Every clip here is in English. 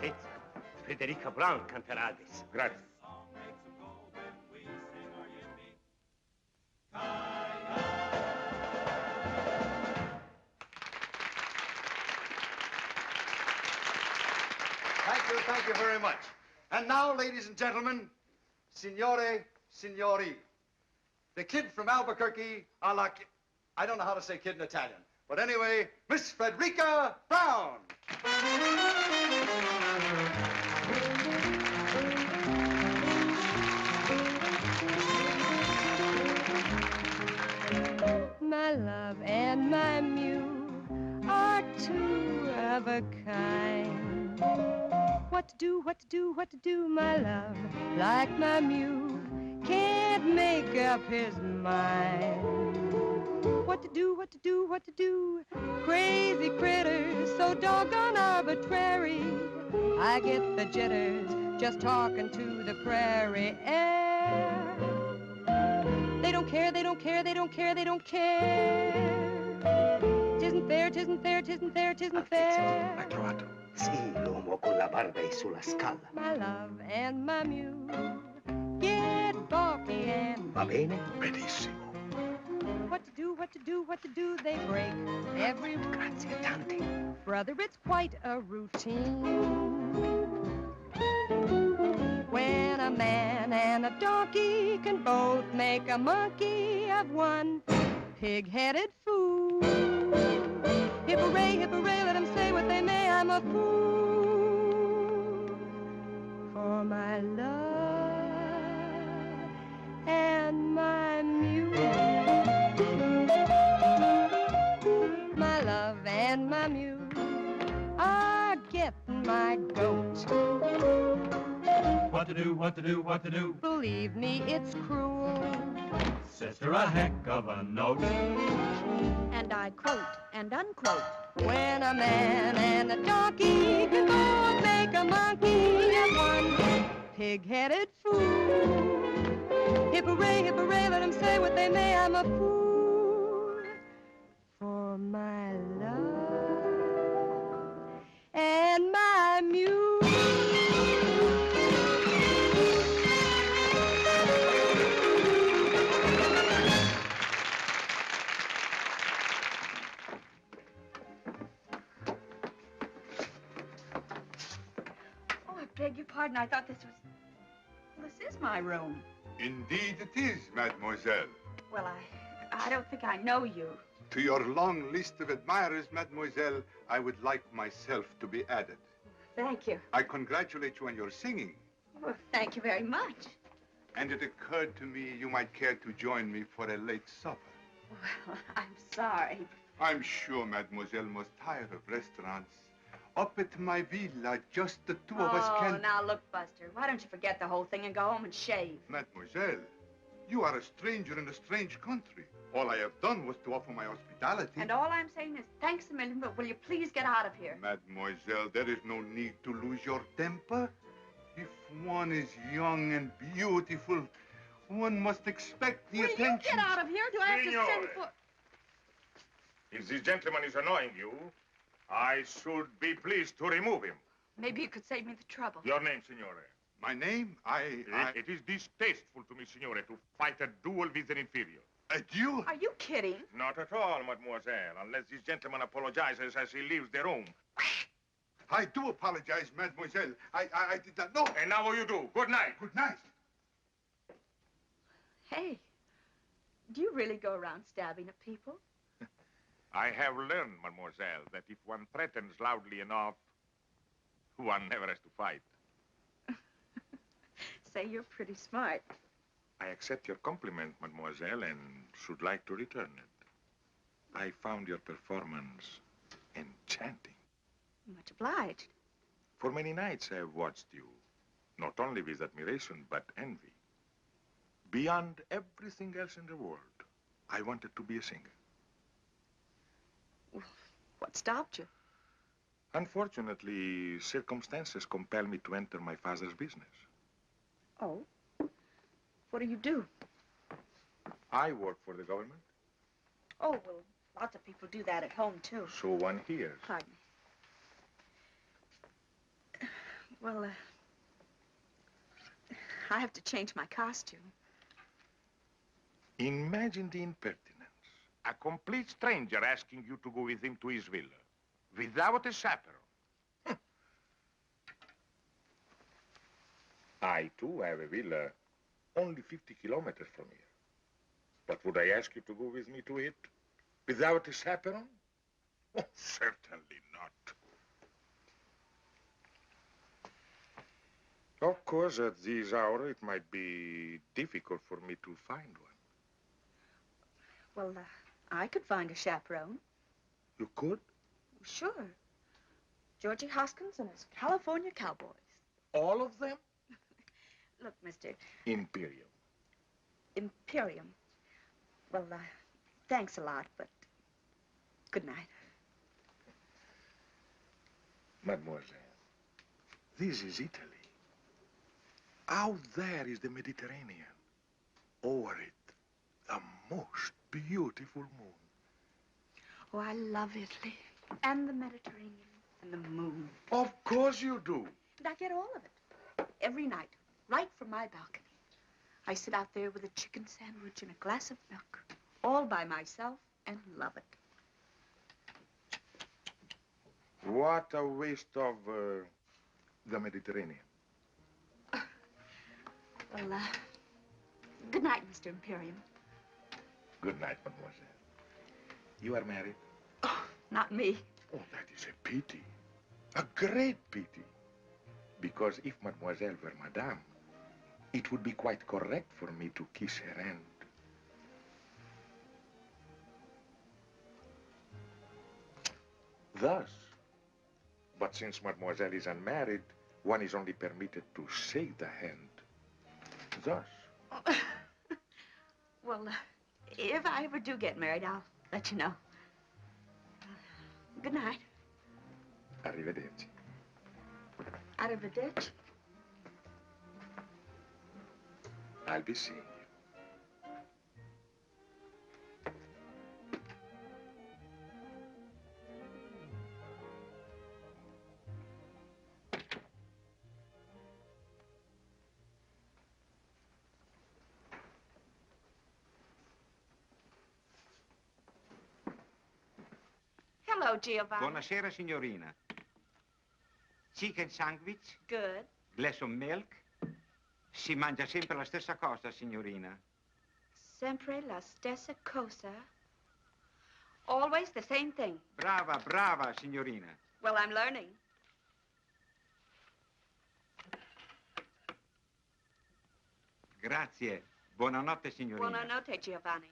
altezza. Federica Brown canterà adesso. Grazie. Thank you very much. And now, ladies and gentlemen, signore, signori, the kid from Albuquerque, I don't know how to say kid in Italian, but anyway, Miss Frederica Brown. My love and my muse are two of a kind. What to do, what to do, what to do, my love, like my muse can't make up his mind. What to do, what to do, what to do, crazy critters, so doggone arbitrary. I get the jitters just talking to the prairie air. They don't care, they don't care, they don't care, they don't care. Tisn't fair, tisn't fair, tisn't fair, tisn't fair. Ha trovato? Sì, l'uomo con la barba è sulla scala. My love and my muse get balky and... Va bene? Benissimo. What to do, what to do, what to do, they break every... Grazie tante. Brother, it's quite a routine. When a man and a donkey can both make a monkey of one pig-headed fool. Hip-hooray, let them say what they may, I'm a fool for my love and my muse. My love and my muse are getting my goat. What to do, what to do, what to do? Believe me, it's cruel. Sister, a heck of a note. And I quote and unquote. When a man and a donkey can both make a monkey of one pig-headed fool. Hip-hooray, let them say what they may, I'm a fool for my love and my muse. Beg your pardon, I thought this was... Well, this is my room. Indeed it is, mademoiselle. Well, I don't think I know you. To your long list of admirers, mademoiselle, I would like myself to be added. Thank you. I congratulate you on your singing. Well, thank you very much. And it occurred to me you might care to join me for a late supper. Well, I'm sorry. I'm sure mademoiselle must tire of restaurants. Up at my villa, just the two of us can... Oh, now look, Buster, why don't you forget the whole thing and go home and shave? Mademoiselle, you are a stranger in a strange country. All I have done was to offer my hospitality. And all I'm saying is thanks a million, but will you please get out of here? Mademoiselle, there is no need to lose your temper. If one is young and beautiful, one must expect the attention. Will you get out of here? Do I have to send for... If this gentleman is annoying you, I should be pleased to remove him. Maybe you could save me the trouble. Your name, signore? My name? It is distasteful to me, signore, to fight a duel with an inferior. A duel? Are you kidding? Not at all, mademoiselle, unless this gentleman apologizes as he leaves the room. I do apologize, mademoiselle. I did not know. And now you do. Good night. Good night. Hey, do you really go around stabbing at people? I have learned, mademoiselle, that if one threatens loudly enough, one never has to fight. Say you're pretty smart. I accept your compliment, mademoiselle, and should like to return it. I found your performance enchanting. Much obliged. For many nights I have watched you, not only with admiration, but envy. Beyond everything else in the world, I wanted to be a singer. What stopped you? Unfortunately, circumstances compel me to enter my father's business. Oh? What do you do? I work for the government. Oh, well, lots of people do that at home, too. So one hears. Pardon me. Well, I have to change my costume. Imagine the impertinence. A complete stranger asking you to go with him to his villa. Without a chaperone. I, too, have a villa only 50 kilometers from here. But would I ask you to go with me to it? Without a chaperone? Oh, certainly not. Of course, at this hour, it might be difficult for me to find one. Well, I could find a chaperone. You could? Sure. Georgie Hoskins and his California Cowboys. All of them? Look, Mr. Imperium. Imperium. Well, thanks a lot, but good night. Mademoiselle, this is Italy. Out there is the Mediterranean. Over it, the most beautiful moon. Oh, I love Italy. And the Mediterranean. And the moon. Of course you do. And I get all of it. Every night. Right from my balcony. I sit out there with a chicken sandwich and a glass of milk. All by myself and love it. What a waste of the Mediterranean. Well, good night, Mr. Imperium. Good night, mademoiselle. You are married? Oh, not me. Oh, that is a pity. A great pity. Because if mademoiselle were madame, it would be quite correct for me to kiss her hand. Thus. But since mademoiselle is unmarried, one is only permitted to shake the hand. Thus. Well, if I ever do get married, I'll let you know. Good night. Arrivederci. Arrivederci. I'll be seeing you. Hello, Giovanni. Buonasera, signorina. Chicken sandwich, Good. glass of milk. Si mangia sempre la stessa cosa, signorina. Sempre la stessa cosa. Always the same thing. Brava, brava, signorina. Well, I'm learning. Grazie. Buonanotte, signorina. Buonanotte, Giovanni.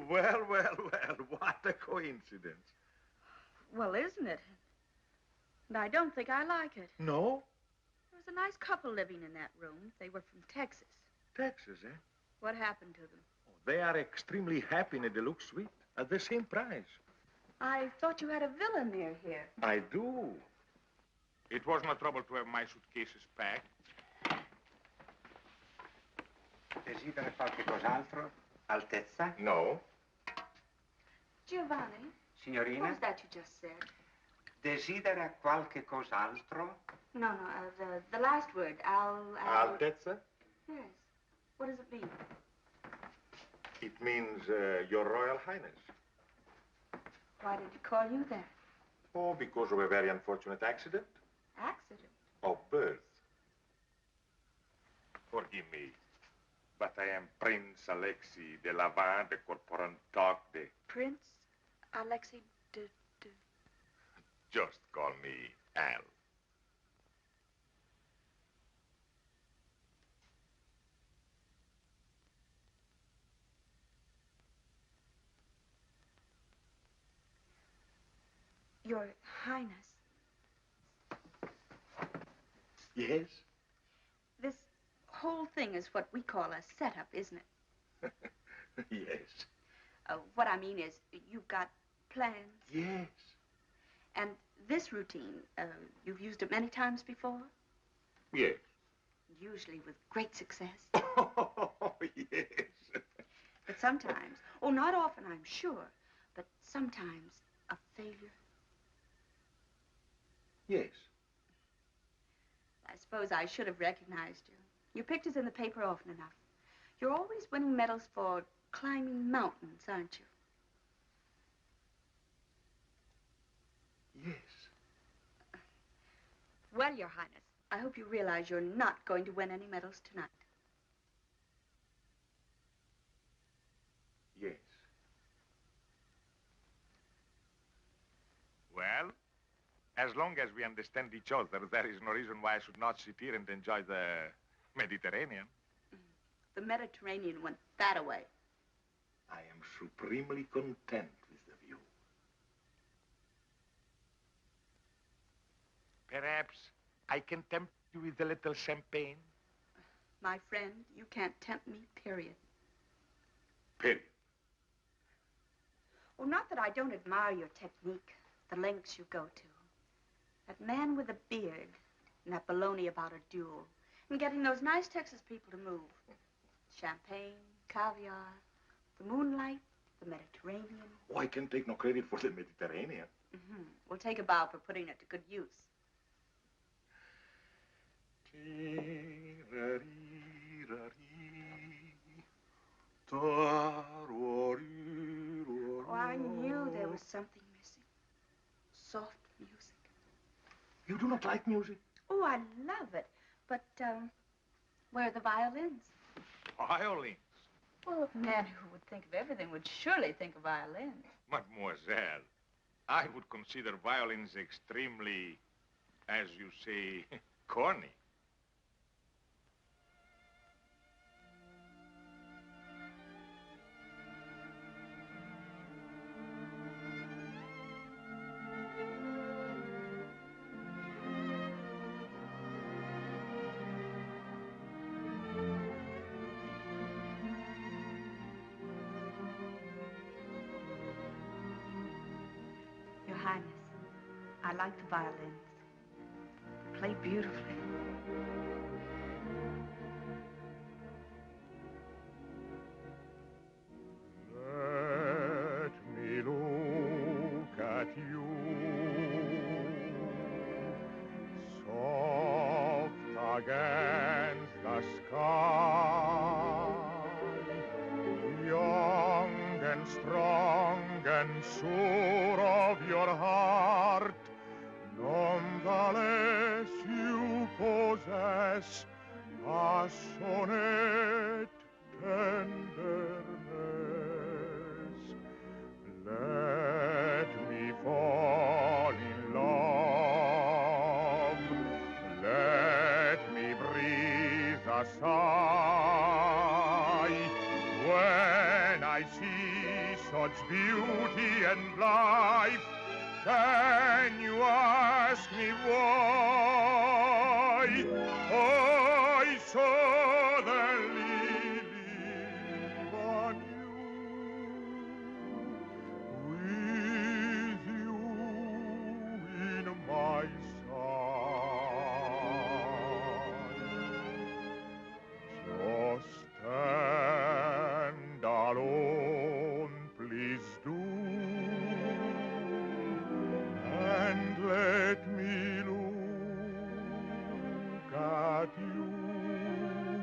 Well, well, well, what a coincidence. Well, isn't it? And I don't think I like it. No? There was a nice couple living in that room. They were from Texas. Texas, eh? What happened to them? They are extremely happy in a deluxe suite at the same price. I thought you had a villa near here. I do. It was no trouble to have my suitcases packed. Desidera qualche cos'altro? Altezza? No. Giovanni? What Signorina? was that you just said? Desidera qualche cos'altro? No, the last word. Altezza? Yes. What does it mean? It means Your Royal Highness. Why did he call you that? Oh, because of a very unfortunate accident Accident. of birth. Forgive me, but I am Prince Alexei de Lavin de Corporantoc de... Prince Alexei de... Just call me Al. Your Highness. Yes? This whole thing is what we call a setup, isn't it? Yes. What I mean is, you've got plans. Yes. And this routine, you've used it many times before? Yes. Usually with great success. Oh, yes. But sometimes, oh, not often, I'm sure, but sometimes a failure. Yes. I suppose I should have recognized you. Your picture's in the paper often enough. You're always winning medals for climbing mountains, aren't you? Yes. Well, Your Highness, I hope you realize you're not going to win any medals tonight. Yes. Well, as long as we understand each other, there is no reason why I should not sit here and enjoy the Mediterranean. The Mediterranean went that away. I am supremely content with the view. Perhaps I can tempt you with a little champagne? My friend, you can't tempt me, period. Period. Oh, not that I don't admire your technique, the lengths you go to. That man with a beard and that baloney about a duel and getting those nice Texas people to move. Champagne, caviar, the moonlight, the Mediterranean. Oh, I can take no credit for the Mediterranean. Mm-hmm. We'll take a bow for putting it to good use. Oh, I knew there was something missing. Soft music. You do not like music? Oh, I love it. But, where are the violins? Violins? Well, a man who would think of everything would surely think of violins. Mademoiselle, I would consider violins extremely, as you say, corny. Your Highness, I like the violins. They play beautifully. Let me look at you, soft against the sky, young and strong and sure of your heart. Nonetheless, you possess passionate tenderness. Let me fall in love. Let me breathe a sigh when I see such beauty and life. Can you ask me why I suddenly live on you, with you in my side? Just stand alone, please do. And let me look at you.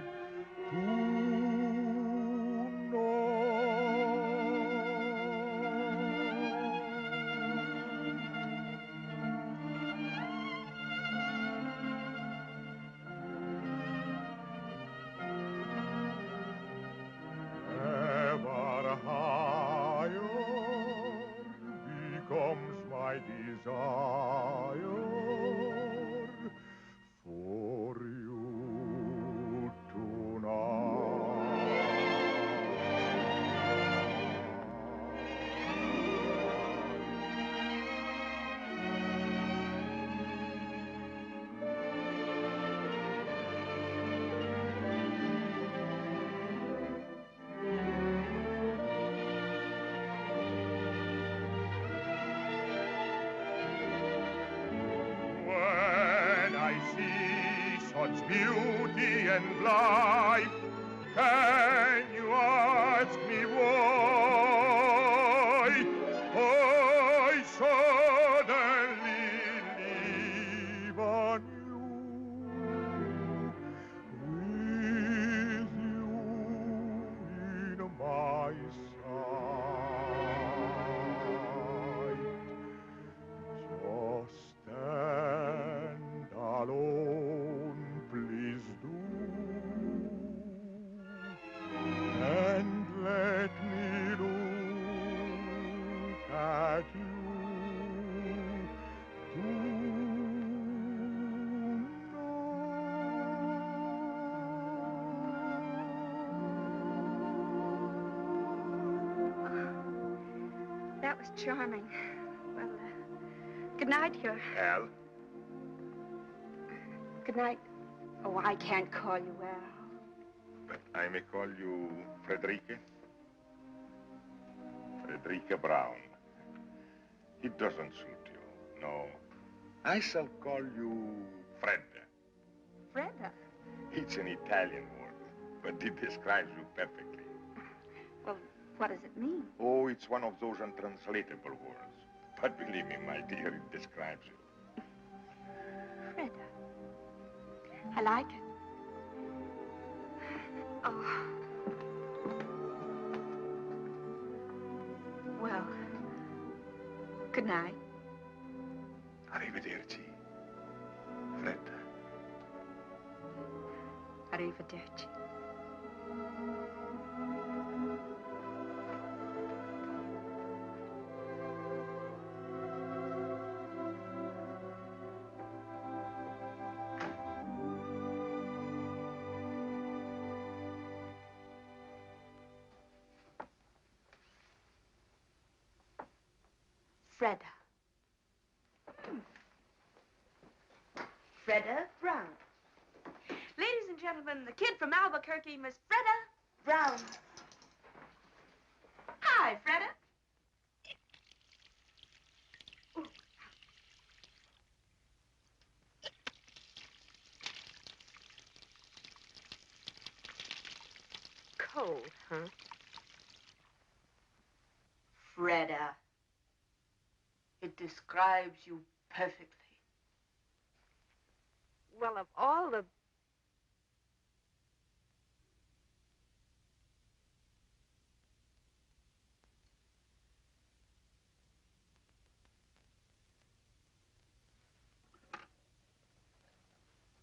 beauty and life. Can you ask me why I suddenly live on you, with you in my sight? Just stand alone, please do, and let me look at you tonight. That was charming. Well, good night, your... Al? Good night. Oh, I can't call you Al. But I may call you Frederica? Frederica Brown. It doesn't suit you, no. I shall call you Fredda. Fredda? It's an Italian word, but it describes you perfectly. Well, what does it mean? Oh, it's one of those untranslatable words. But believe me, my dear, it describes you. Fredda. I like it. Oh. Well, good night. Arrivederci, Fredda. Arrivederci. Fredda. Fredda Brown. Ladies and gentlemen, the kid from Albuquerque, Miss Fredda Brown. Hi, Fredda. Cold, huh? Fredda. It describes you perfectly. Well, of all the...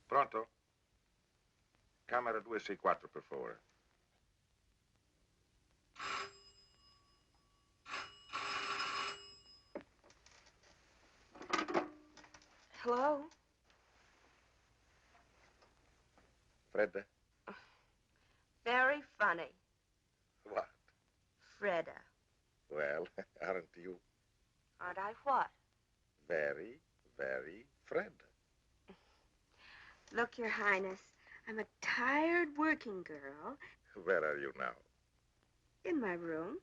Pronto? Camera 264, per favore. Hello? Fredda? Very funny. What? Fredda. Well, aren't you Aren't I what? very, very Fredda? Look, Your Highness, I'm a tired working girl Where are you now? in my room.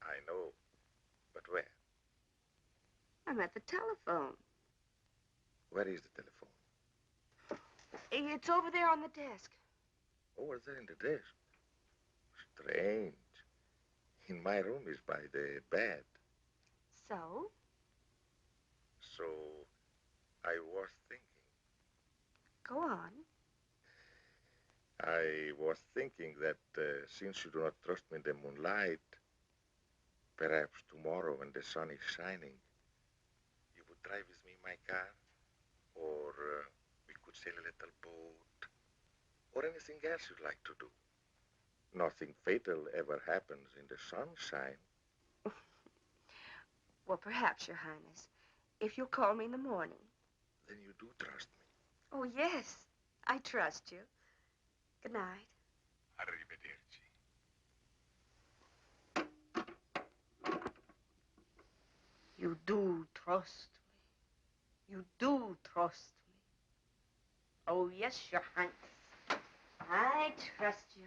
I know, but where? I'm at the telephone. Where is the telephone? It's over there on the desk. Over there in the desk. Strange. In my room is by the bed. So? So, I was thinking. Go on. I was thinking that since you do not trust me in the moonlight, perhaps tomorrow when the sun is shining, you would drive with me in my car, or we could sail a little boat, or anything else you'd like to do. Nothing fatal ever happens in the sunshine. Well, perhaps, Your Highness, if you'll call me in the morning. Then you do trust me. Oh, yes, I trust you. Good night. Arrivederci. You do trust me. You do trust me. Oh, yes, Your Highness. I trust you.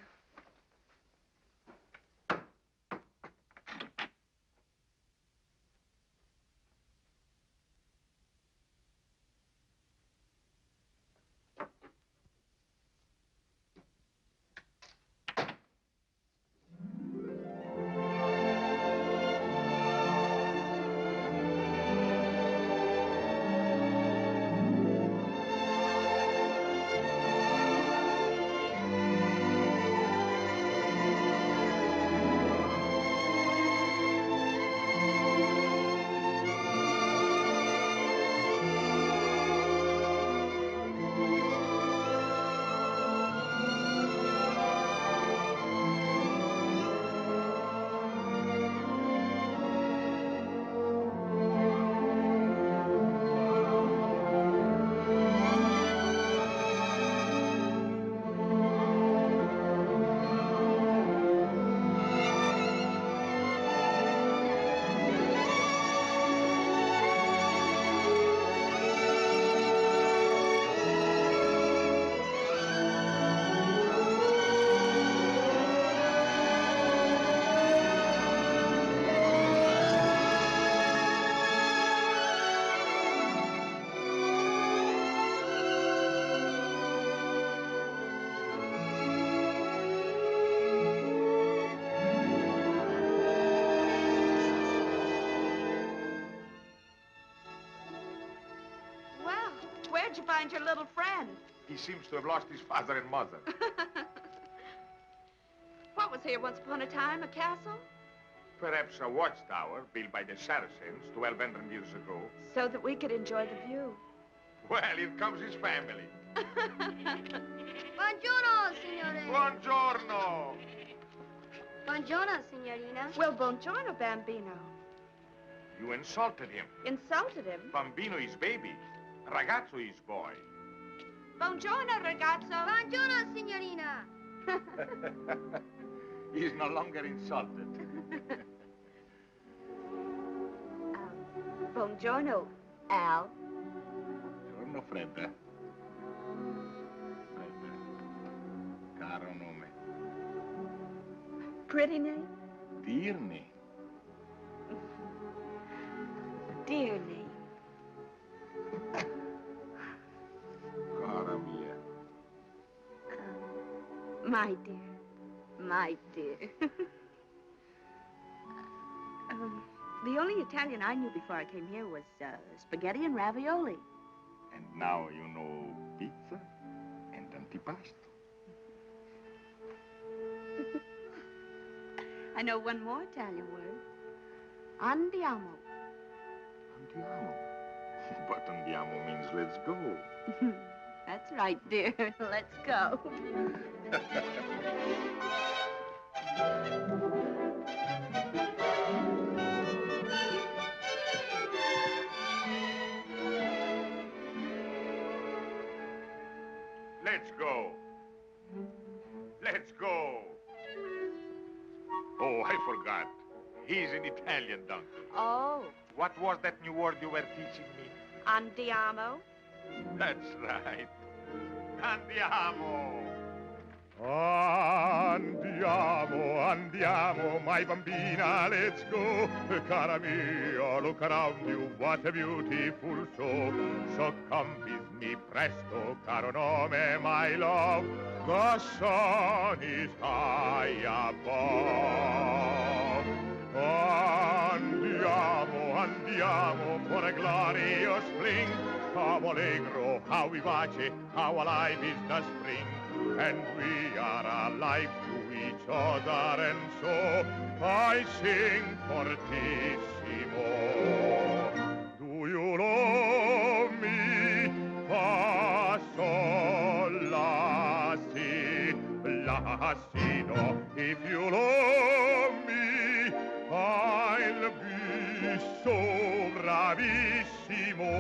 find your little friend? He seems to have lost his father and mother. What was here once upon a time, a castle? Perhaps a watchtower built by the Saracens 1,200 years ago. So that we could enjoy the view. Well, here comes his family. Buongiorno, signore. Buongiorno. Buongiorno, signorina. Well, buongiorno, Bambino. You insulted him. Insulted him? Bambino is baby. Ragazzo is boy. Buongiorno, ragazzo. Buongiorno, signorina. He's no longer insulted. Buongiorno, Al. Buongiorno, Fredda. Fredda. Caro nome. Pretty name? Dear name. Dear name. Cara mia. My dear. My dear. The only Italian I knew before I came here was spaghetti and ravioli. And now you know pizza and antipasto. I know one more Italian word. Andiamo. Andiamo. But andiamo means let's go. That's right, dear. Let's go. Let's go. Let's go. Oh, I forgot. He's an Italian donkey. Oh, What was that new word you were teaching me? andiamo. That's right. Andiamo. Andiamo, andiamo, my bambina, let's go. Cara mia, look around you, what a beautiful show. So come with me presto, caro nome, my love. The sun is high above. Andiamo, andiamo, for a glorious fling. How allegro, how vivace, how alive is the spring. And we are alive to each other, and so I sing fortissimo. Do you love me? Fa, sol, la, si, la, si, do. If you love me, I'll be so bravissimo.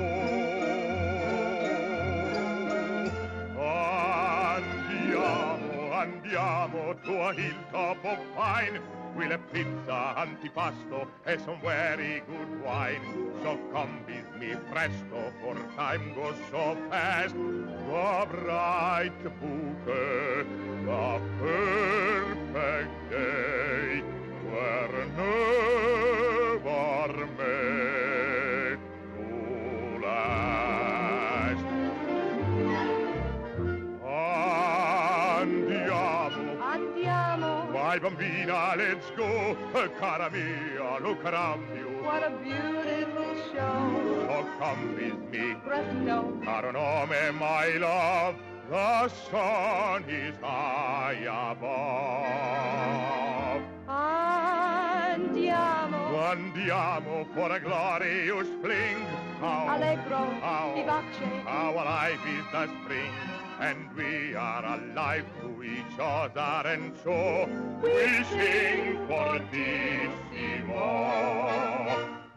Andiamo to a hilltop of pine. We'll have pizza, antipasto, and some very good wine. So come with me presto, for time goes so fast. The bright bouquet, the perfect day, were never made to last. Andiamo. My bambina, let's go. Cara mia, look around you. What a beautiful show. So come with me. Presto. Caro nome, my love. The sun is high above. Andiamo. Andiamo for a glorious fling. Allegro, how, vivace. how alive is the spring. And we are alive to each other, and so we sing fortissimo.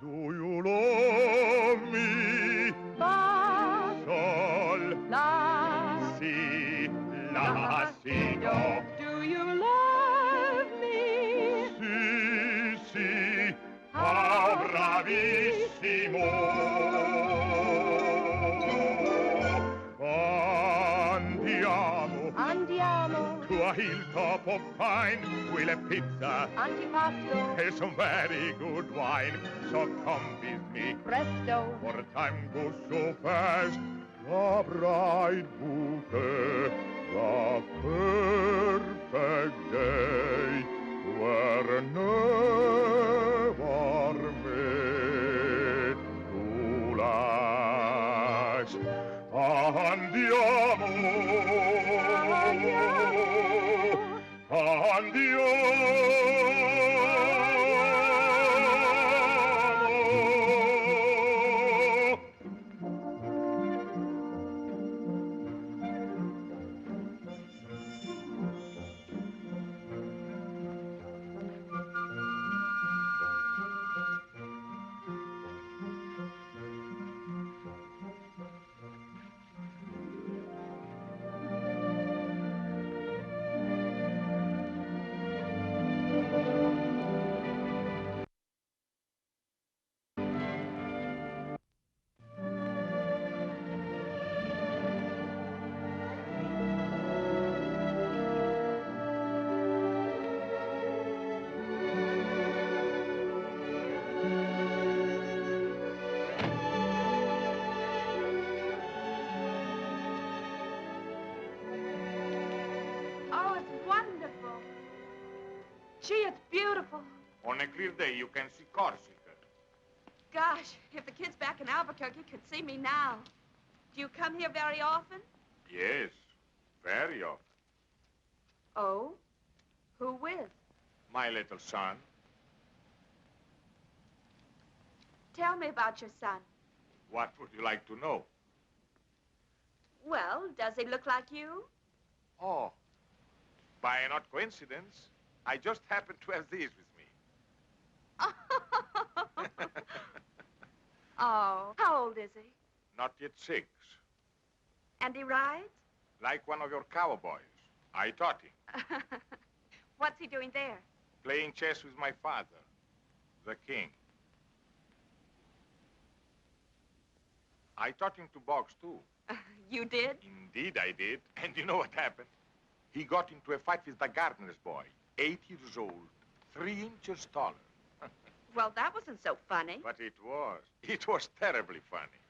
Do you love me? Fa, Sol, la, si, la, si, do. do you love me? Si, si, how bravissimo. Andiamo. To a hilltop of pine, we'll have pizza, Antipasto. and some very good wine. So come with me, Presto. for time goes so fast. The bright bouquet, the perfect day, were never made to last. Oh, it's wonderful. Gee, it's beautiful. On a clear day, you can see Corsica. Gosh, if the kids back in Albuquerque could see me now. Do you come here very often? Yes, very often. Oh? Who with? My little son. Tell me about your son. What would you like to know? Well, does he look like you? Oh, by an odd coincidence, I just happened to have these with me. Oh, how old is he? Not yet 6. And he rides? Like one of your cowboys. I taught him. What's he doing there? Playing chess with my father, the king. I taught him to box, too. You did? Indeed, I did. And you know what happened? He got into a fight with the gardener's boy, 8 years old, 3 inches taller. Well, that wasn't so funny. But it was. It was terribly funny.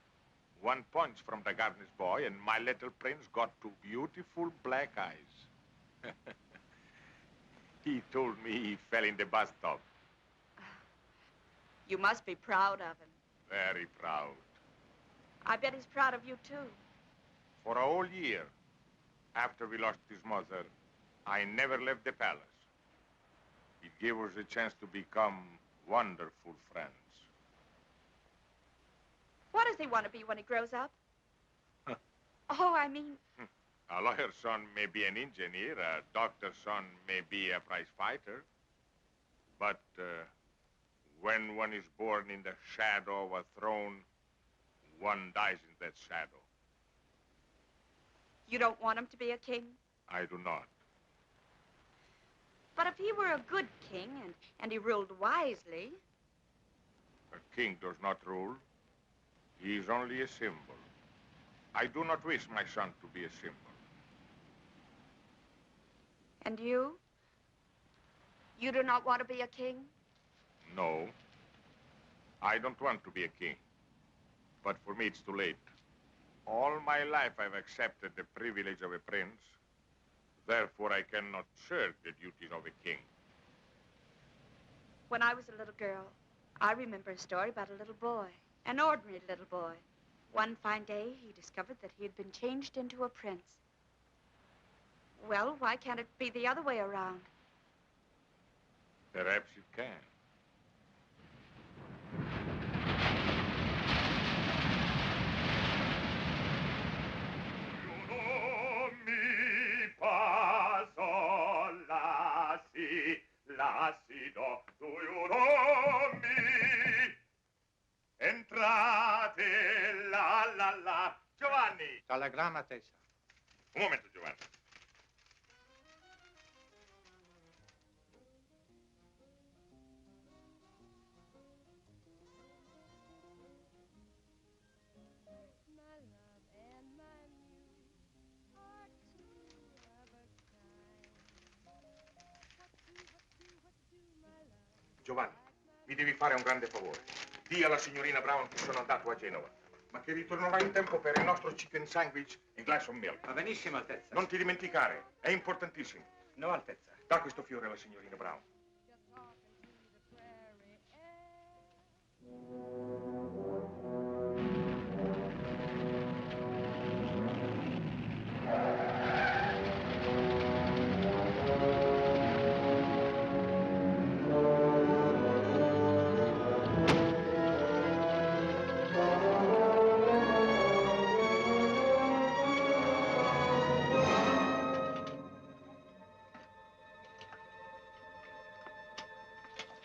One punch from the gardener's boy, and my little prince got 2 beautiful black eyes. He told me he fell in the bathtub. You must be proud of him. Very proud. I bet he's proud of you, too. For a whole year, after we lost his mother, I never left the palace. It gave us a chance to become wonderful friends. What does he want to be when he grows up? Oh, I mean... A lawyer's son may be an engineer, a doctor's son may be a prize fighter. But when one is born in the shadow of a throne, one dies in that shadow. You don't want him to be a king? I do not. But if he were a good king and he ruled wisely... A king does not rule. He is only a symbol. I do not wish my son to be a symbol. And you? You do not want to be a king? No. I don't want to be a king. But for me, it's too late. All my life, I've accepted the privilege of a prince. Therefore, I cannot shirk the duties of a king. When I was a little girl, I remember a story about a little boy, an ordinary little boy. One fine day, he discovered that he had been changed into a prince. Well, why can't it be the other way around? Perhaps it can. Do you know me? Entrate, la la la. Giovanni! Telegramma, Tessa. Un momento, Giovanni. My love and my muse are two of a kind. What do, my love? Giovanni, mi devi fare un grande favore. Dì alla signorina Brown che sono andato a Genova, ma che ritornerò in tempo per il nostro chicken sandwich e glass of milk. Va benissimo, Altezza. Non ti dimenticare, è importantissimo. No, Altezza. Da questo fiore alla signorina Brown. Just talking to the prairie air.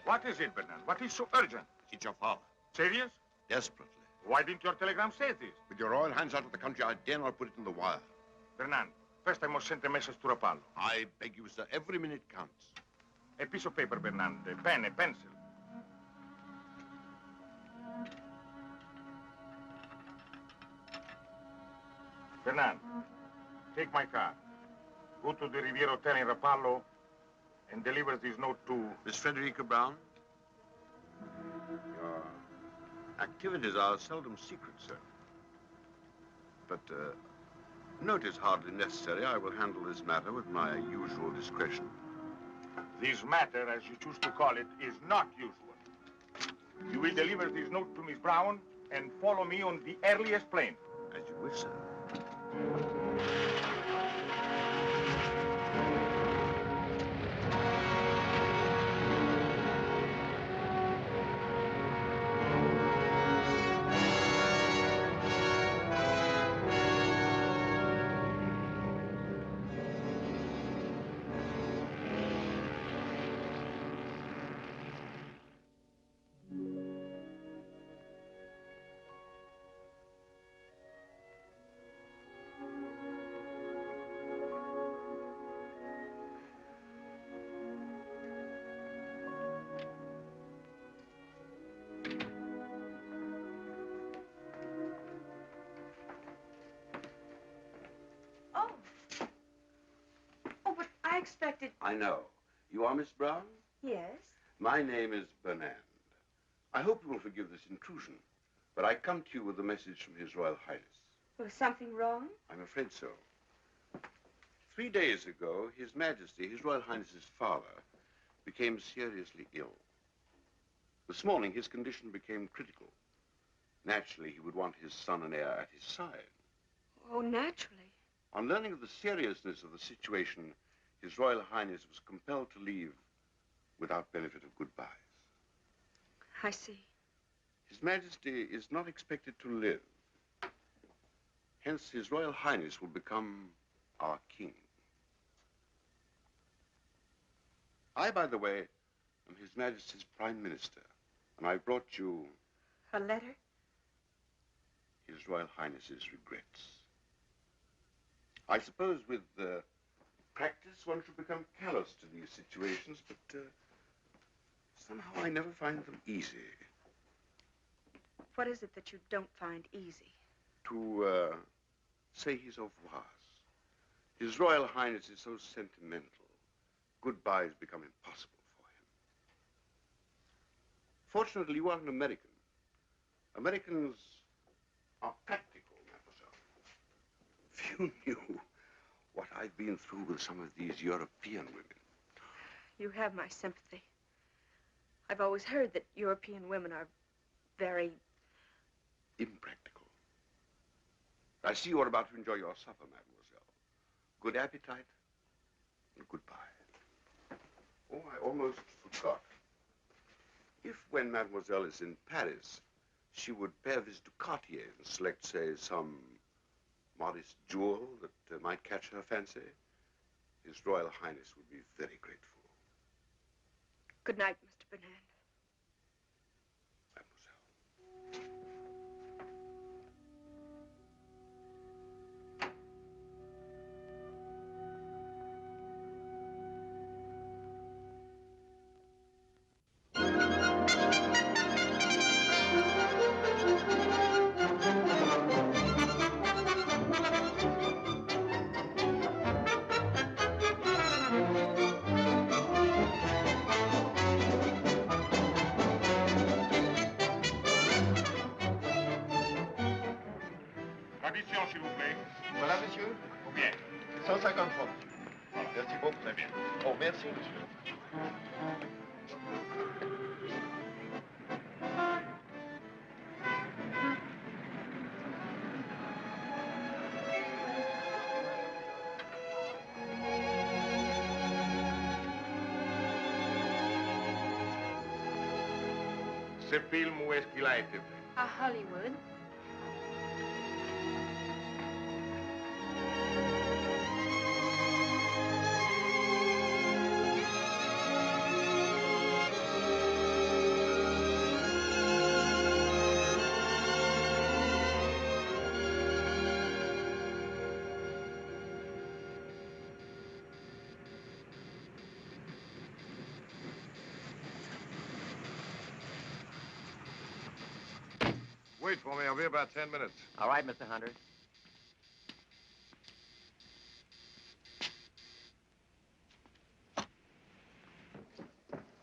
What is it, Bernard? What is so urgent? It's your father. Serious? Desperately. Why didn't your telegram say this? With your Royal Highness out of the country, I dare not put it in the wire. Bernard, first I must send a message to Rapallo. I beg you, sir, every minute counts. A piece of paper, Bernard, a pen, a pencil. Bernard, take my car. Go to the Riviera Hotel in Rapallo and deliver this note to... Miss Frederica Brown? Your activities are seldom secret, sir. But, note is hardly necessary. I will handle this matter with my usual discretion. This matter, as you choose to call it, is not usual. You will deliver this note to Miss Brown and follow me on the earliest plane. As you wish, sir. I expected... I know. You are Miss Brown? Yes? My name is Bernard. I hope you will forgive this intrusion, but I come to you with a message from His Royal Highness. Was something wrong? I'm afraid so. 3 days ago, His Majesty, His Royal Highness's father, became seriously ill. This morning, his condition became critical. Naturally, he would want his son and heir at his side. Oh, naturally. On learning of the seriousness of the situation, His Royal Highness was compelled to leave without benefit of goodbyes. I see. His Majesty is not expected to live. Hence, His Royal Highness will become our king. I, by the way, am His Majesty's Prime Minister, and I brought you... A letter? His Royal Highness's regrets. I suppose with practice, one should become callous to these situations, but somehow I never find them easy. What is it that you don't find easy? To say his au revoir. His Royal Highness is so sentimental. Goodbyes become impossible for him. Fortunately, you are an American. Americans are practical, mademoiselle. If you knew what I've been through with some of these European women. You have my sympathy. I've always heard that European women are very... impractical. I see you are about to enjoy your supper, mademoiselle. Good appetite and goodbye. Oh, I almost forgot. If when mademoiselle is in Paris, she would pay a visit to Cartier and select, say, some modest jewel that might catch her fancy, His Royal Highness would be very grateful. Good night, Mr. Bernard. Addition, s'il vous plaît. Voilà, monsieur. Combien? 150 francs. Voilà. Merci beaucoup. Très bien. Oh, merci, monsieur. Ce film, où est-ce qu'il a été fait? À Hollywood. wait for me. I'll be about 10 minutes. All right, Mr. Hunter.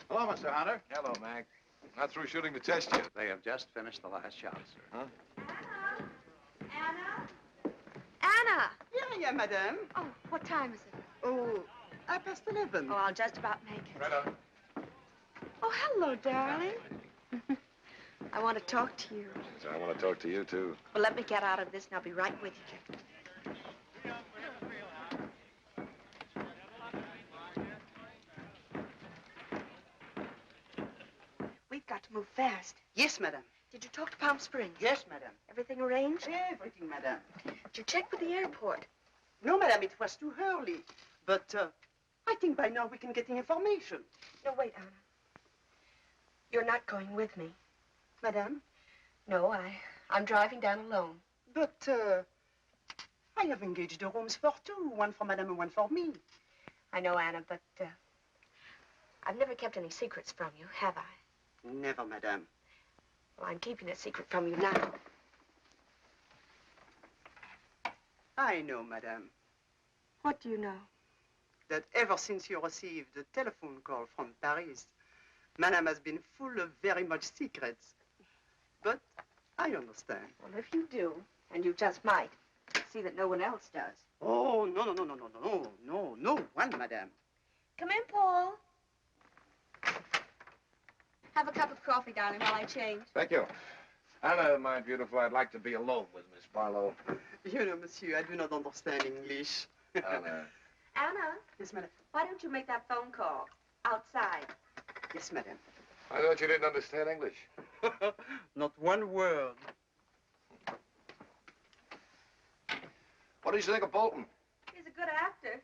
Hello, Mr. Hunter. Hello, Mac. Not through shooting the test yet. They have just finished the last shot, sir. Huh? Anna! Yeah, madame. Oh, what time is it? Oh, 11:30. Oh, I'll just about make it. Greta. Oh, hello, darling. I want to talk to you. I want to talk to you, too. Well, let me get out of this and I'll be right with you. We've got to move fast. Yes, madame. Did you talk to Palm Springs? Yes, madame. Everything arranged? Everything, madame. Did you check with the airport? No, madame, it was too early. But I think by now we can get the information. No, wait, Anna. You're not going with me. Madame? No, I'm driving down alone. But I have engaged the rooms for two. One for madame and one for me. I know, Anna, but I've never kept any secrets from you, have I? Never, madame. Well, I'm keeping a secret from you now. I know, madame, What do you know? that ever since you received a telephone call from Paris, madame has been full of very much secrets. But I understand. Well, if you do, and you just might, see that no one else does. Oh, no one, madame. Come in, Paul. Have a cup of coffee, darling, while I change. Thank you. Anna, my beautiful, I'd like to be alone with Miss Barlow. You know, monsieur, I do not understand English. Anna. Anna, Yes, madame. why don't you make that phone call outside? Yes, madame. I thought you didn't understand English. Not one word. What did you think of Bolton? He's a good actor.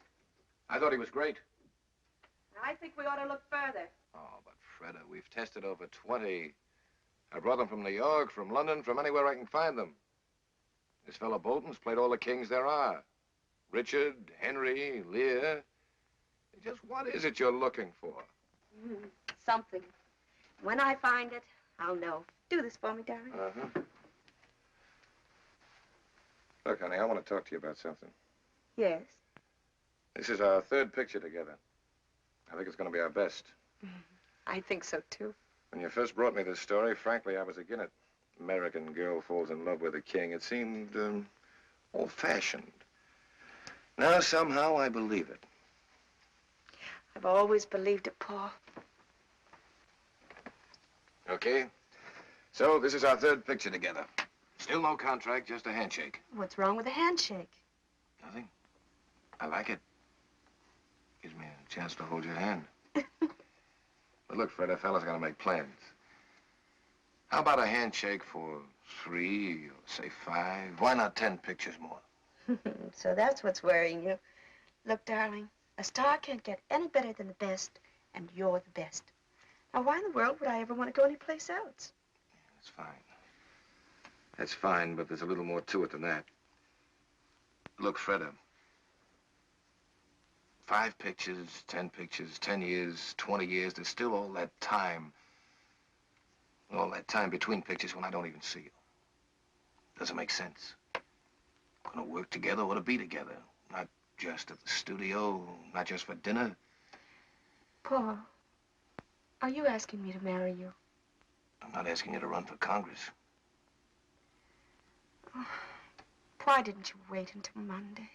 I thought he was great. I think we ought to look further. Oh, but Freda, we've tested over 20. I brought them from New York, from London, from anywhere I can find them. This fellow Bolton's played all the kings there are. Richard, Henry, Lear. Just what is it you're looking for? Something. When I find it, I'll know. Do this for me, darling. Uh-huh. Look, honey, I want to talk to you about something. Yes. This is our third picture together. I think it's going to be our best. I think so, too. When you first brought me this story, frankly, I was against it. American girl falls in love with a king. It seemed old-fashioned. Now, somehow, I believe it. I've always believed it, Paul. Okay? So, this is our third picture together. Still no contract, just a handshake. What's wrong with a handshake? Nothing. I like it. Gives me a chance to hold your hand. But look, Fred, a fella's got to make plans. How about a handshake for 3 or, say, 5? Why not 10 pictures more? So that's what's worrying you. Look, darling, a star can't get any better than the best, and you're the best. Now, why in the world would I ever want to go anyplace else? That's fine. That's fine, but there's a little more to it than that. Look, Freda. 5 pictures, 10 pictures, 10 years, 20 years, there's still all that time. All that time between pictures when I don't even see you. Doesn't make sense. We're gonna work together or to be together. Not just at the studio, not just for dinner. Paul, are you asking me to marry you? I'm not asking you to run for Congress. Why didn't you wait until Monday?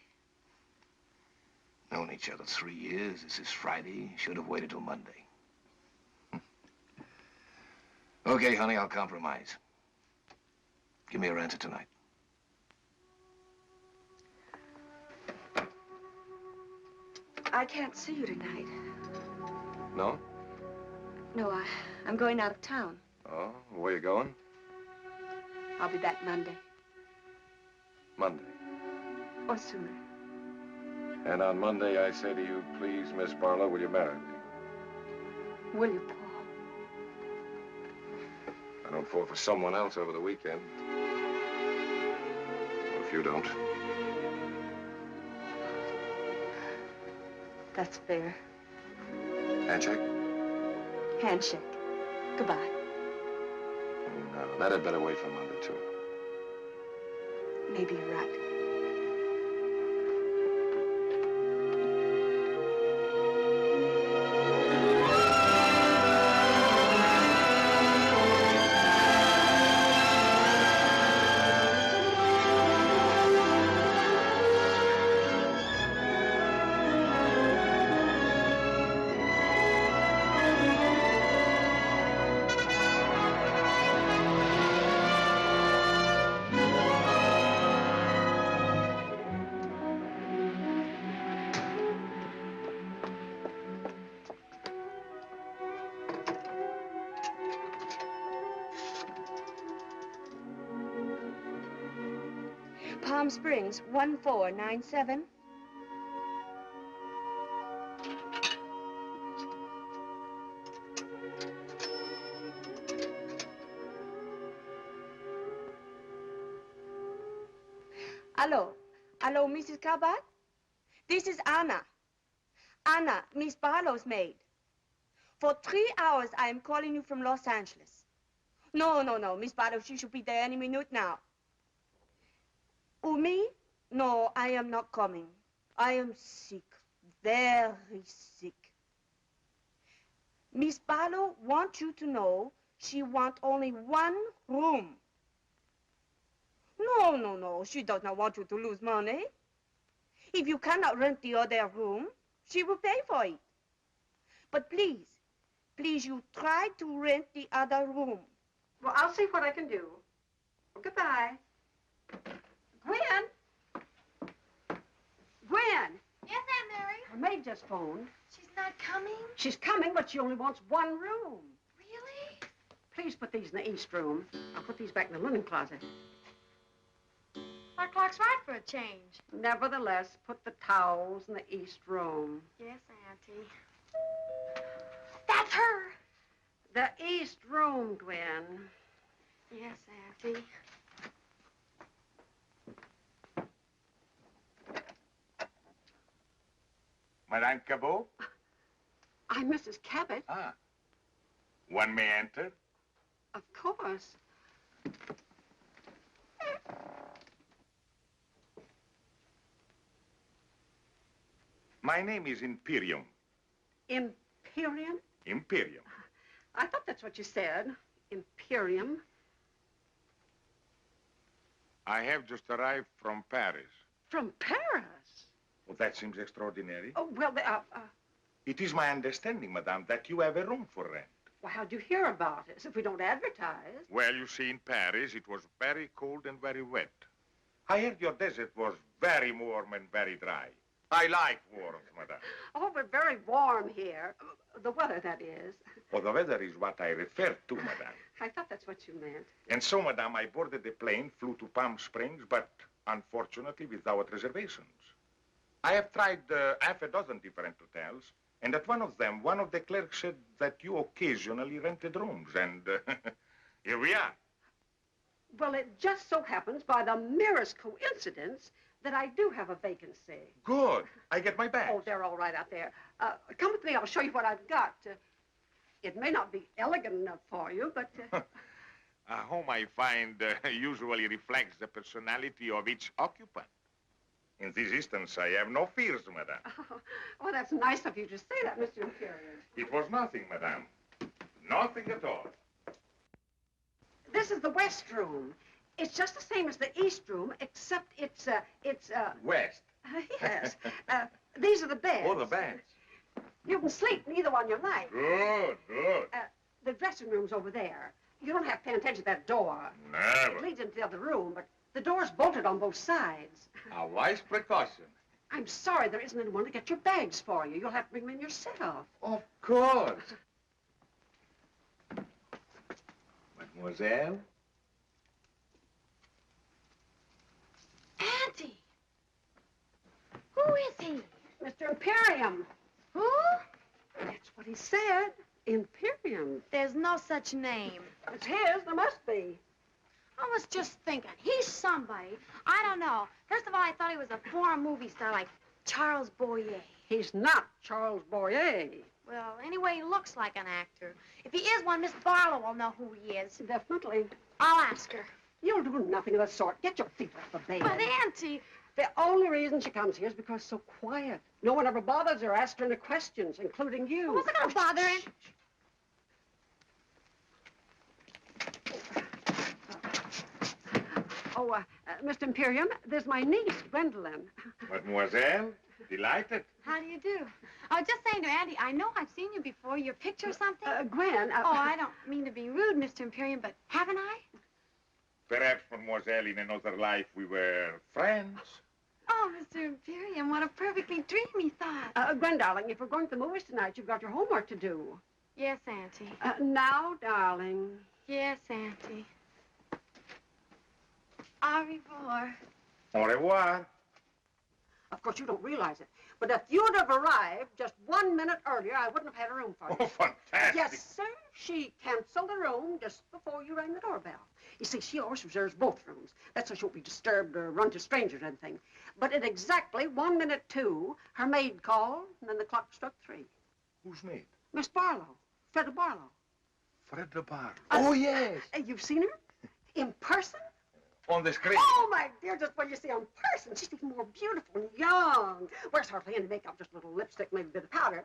Known each other 3 years. This is Friday. Should have waited till Monday. Okay, honey, I'll compromise. Give me your answer tonight. I can't see you tonight. No? No, I'm going out of town. Oh, where you going? I'll be back Monday. Monday. Or sooner. And on Monday, I say to you, please, Miss Barlow, will you marry me? Will you, Paul? I don't fall for someone else over the weekend. Well, if you don't. That's fair. Handshake? Handshake. Goodbye. No, that had better wait for Monday, too. Maybe you're right. Palm Springs, 1497. Hello. Hello, Mrs. Cabot? This is Anna. Anna, Miss Barlow's maid. For 3 hours, I am calling you from Los Angeles. No, Miss Barlow, she should be there any minute now. Me? No, I am not coming. I am sick, very sick. Miss Barlow wants you to know she wants only one room. No, she does not want you to lose money. If you cannot rent the other room, she will pay for it. But please, you try to rent the other room. Well, I'll see what I can do. Well, goodbye. Gwen? Gwen? Yes, Aunt Mary? Her maid just phoned. She's not coming? She's coming, but she only wants one room. Really? Please put these in the east room. I'll put these back in the linen closet. Our clock's right for a change. Nevertheless, put the towels in the east room. Yes, Auntie. That's her. The east room, Gwen. Yes, Auntie. Madame Cabot? I'm Mrs. Cabot. Ah. One may enter? Of course. My name is Imperium. Imperium? Imperium. I thought that's what you said. Imperium. I have just arrived from Paris. From Paris? Well, that seems extraordinary. Oh, well, It is my understanding, madame, that you have a room for rent. well, how'd you hear about us if we don't advertise? Well, you see, in Paris, it was very cold and very wet. I heard your desert was very warm and very dry. I like warmth, madame. Oh, we're very warm here. The weather, that is. Oh, the weather is what I refer to, madame. I thought that's what you meant. And so, madame, I boarded the plane, flew to Palm Springs, but unfortunately without reservations. I have tried half a dozen different hotels, and at one of them, one of the clerks said that you occasionally rented rooms, and here we are. Well, it just so happens, by the merest coincidence, that I do have a vacancy. Good. I get my bags. Oh, they're all right out there. Come with me. I'll show you what I've got. It may not be elegant enough for you, but... A home, I find, usually reflects the personality of each occupant. In this instance, I have no fears, madame. Oh, that's nice of you to say that, Mr. Imperium. It was nothing, madame. Nothing at all. This is the west room. It's just the same as the east room, except it's West. Yes. These are the beds. Oh, the beds. You can sleep in either one you like. Good. The dressing room's over there. You don't have to pay attention to that door. Never. It leads into the other room, but the door's bolted on both sides. A wise precaution. I'm sorry there isn't anyone to get your bags for you. You'll have to bring them in yourself. Of course. Mademoiselle? Auntie! Who is he? Mr. Imperium. Who? That's what he said. Imperium. There's no such name. It's his. There must be. I was just thinking, he's somebody. I don't know. First of all, I thought he was a foreign movie star like Charles Boyer. He's not Charles Boyer. Well, anyway, he looks like an actor. If he is one, Miss Barlow will know who he is. Definitely. I'll ask her. You'll do nothing of the sort. Get your feet off the bed. But, Auntie... The only reason she comes here is because so quiet. No one ever bothers her, asks her any questions, including you. I wasn't going to bother him. Mr. Imperium, there's my niece, Gwendolyn. Mademoiselle, delighted. How do you do? I was just saying to Auntie, I know I've seen you before. Your picture or something? Gwen... Oh, I don't mean to be rude, Mr. Imperium, but haven't I? Perhaps, mademoiselle, in another life we were friends. Oh, Mr. Imperium, what a perfectly dreamy thought. Gwen, darling, if we're going to the movies tonight, you've got your homework to do. Yes, Auntie. Now, darling. Yes, Auntie. Au revoir. Au revoir. Of course, you don't realize it, but if you'd have arrived just 1 minute earlier, I wouldn't have had a room for you. Oh, fantastic. Yes, sir. She canceled the room just before you rang the doorbell. You see, she always reserves both rooms. That's so she won't be disturbed or run to strangers or anything. But at exactly 1 minute 2, her maid called, and then the clock struck 3. Who's maid? Miss Barlow. Fred Barlow. Fred Barlow. Oh, yes. You've seen her? In person? On the screen. Oh, my dear, just when you see her in person, she's even more beautiful and young. Wears hardly any makeup, just a little lipstick, maybe a bit of powder.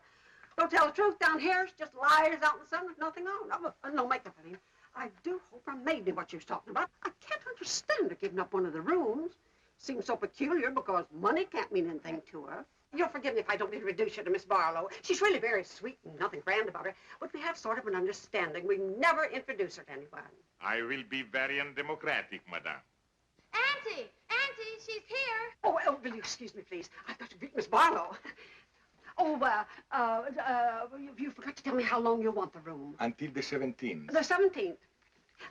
Don't tell the truth, down here, she just lies out in the sun with nothing on. No makeup, I mean. I do hope her maid knew what she was talking about. I can't understand her giving up one of the rooms. Seems so peculiar because money can't mean anything to her. You'll forgive me if I don't introduce you to Miss Barlow. She's really very sweet and nothing grand about her. But we have sort of an understanding. We never introduce her to anyone. I will be very undemocratic, madame. Auntie! Auntie, she's here. Oh, will you excuse me, please? I've got to greet Miss Barlow. You forgot to tell me how long you want the room. Until the 17th. The 17th.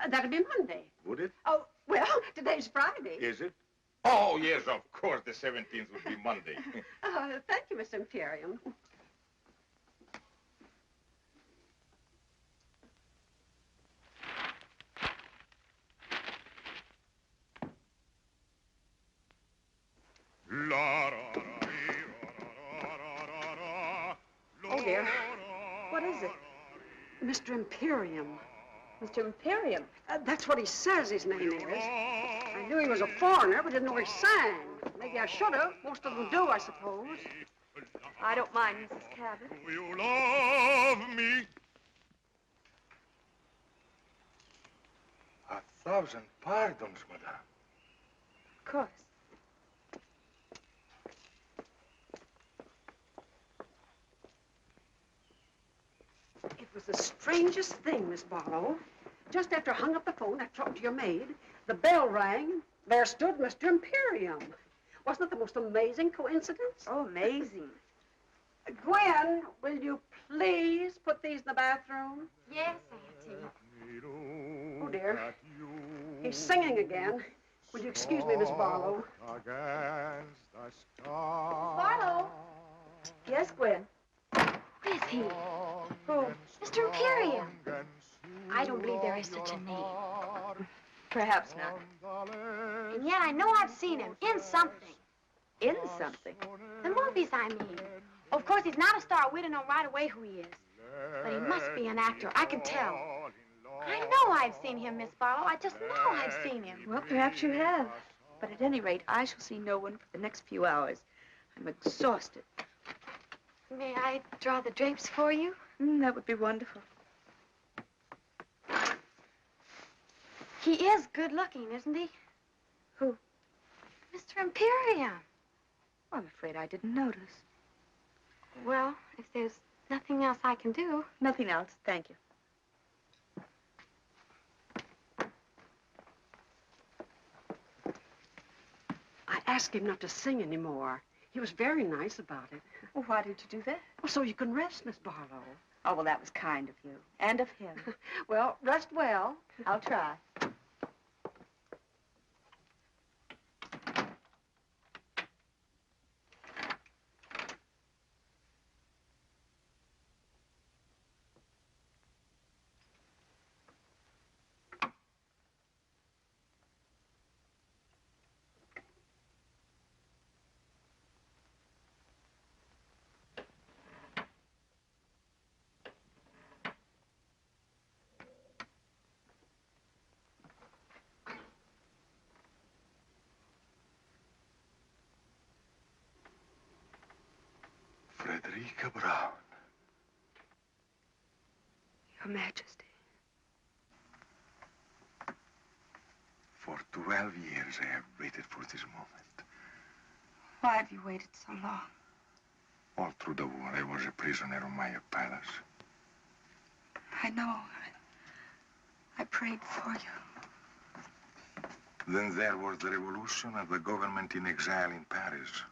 That'll be Monday. Would it? Oh, well, today's Friday. Is it? Oh, yes, of course, the 17th would be Monday. Thank you, Mr. Imperium. Oh, dear. What is it? Mr. Imperium. Mr. Imperium? That's what he says his name is. I knew he was a foreigner, but didn't know he sang. Maybe I should have. Most of them do, I suppose. I don't mind, Mrs. Cabot. Do you love me? 1,000 pardons, madame. Of course. It was the strangest thing, Miss Barlow. Just after I hung up the phone, I talked to your maid. The bell rang. There stood Mr. Imperium. Wasn't it the most amazing coincidence? Oh, amazing. Gwen, will you please put these in the bathroom? Yes, Auntie. Oh, dear. He's singing again. Will you excuse me, Miss Barlow? Barlow? Yes, Gwen? Who is he? Who? Mr. Imperium. I don't believe there is such a name. Perhaps not. And yet I know I've seen him in something. In something? The movies, I mean. Of course, he's not a star. We don't know right away who he is. But he must be an actor. I can tell. I know I've seen him, Miss Barlow. I just know I've seen him. Well, perhaps you have. But at any rate, I shall see no one for the next few hours. I'm exhausted. May I draw the drapes for you? That would be wonderful. He is good looking, isn't he? Who? Mr. Imperium. Well, I'm afraid I didn't notice. Well, if there's nothing else I can do. Nothing else, thank you. I asked him not to sing anymore. He was very nice about it. Well, why did you do that? Well, so you can rest, Miss Barlow. Oh, well, that was kind of you. And of him. Well, rest well. I'll try. Frederica Brown. Your Majesty. For 12 years I have waited for this moment. Why have you waited so long? All through the war, I was a prisoner of Mayer Palace. I know. I prayed for you. Then there was the revolution and the government in exile in Paris.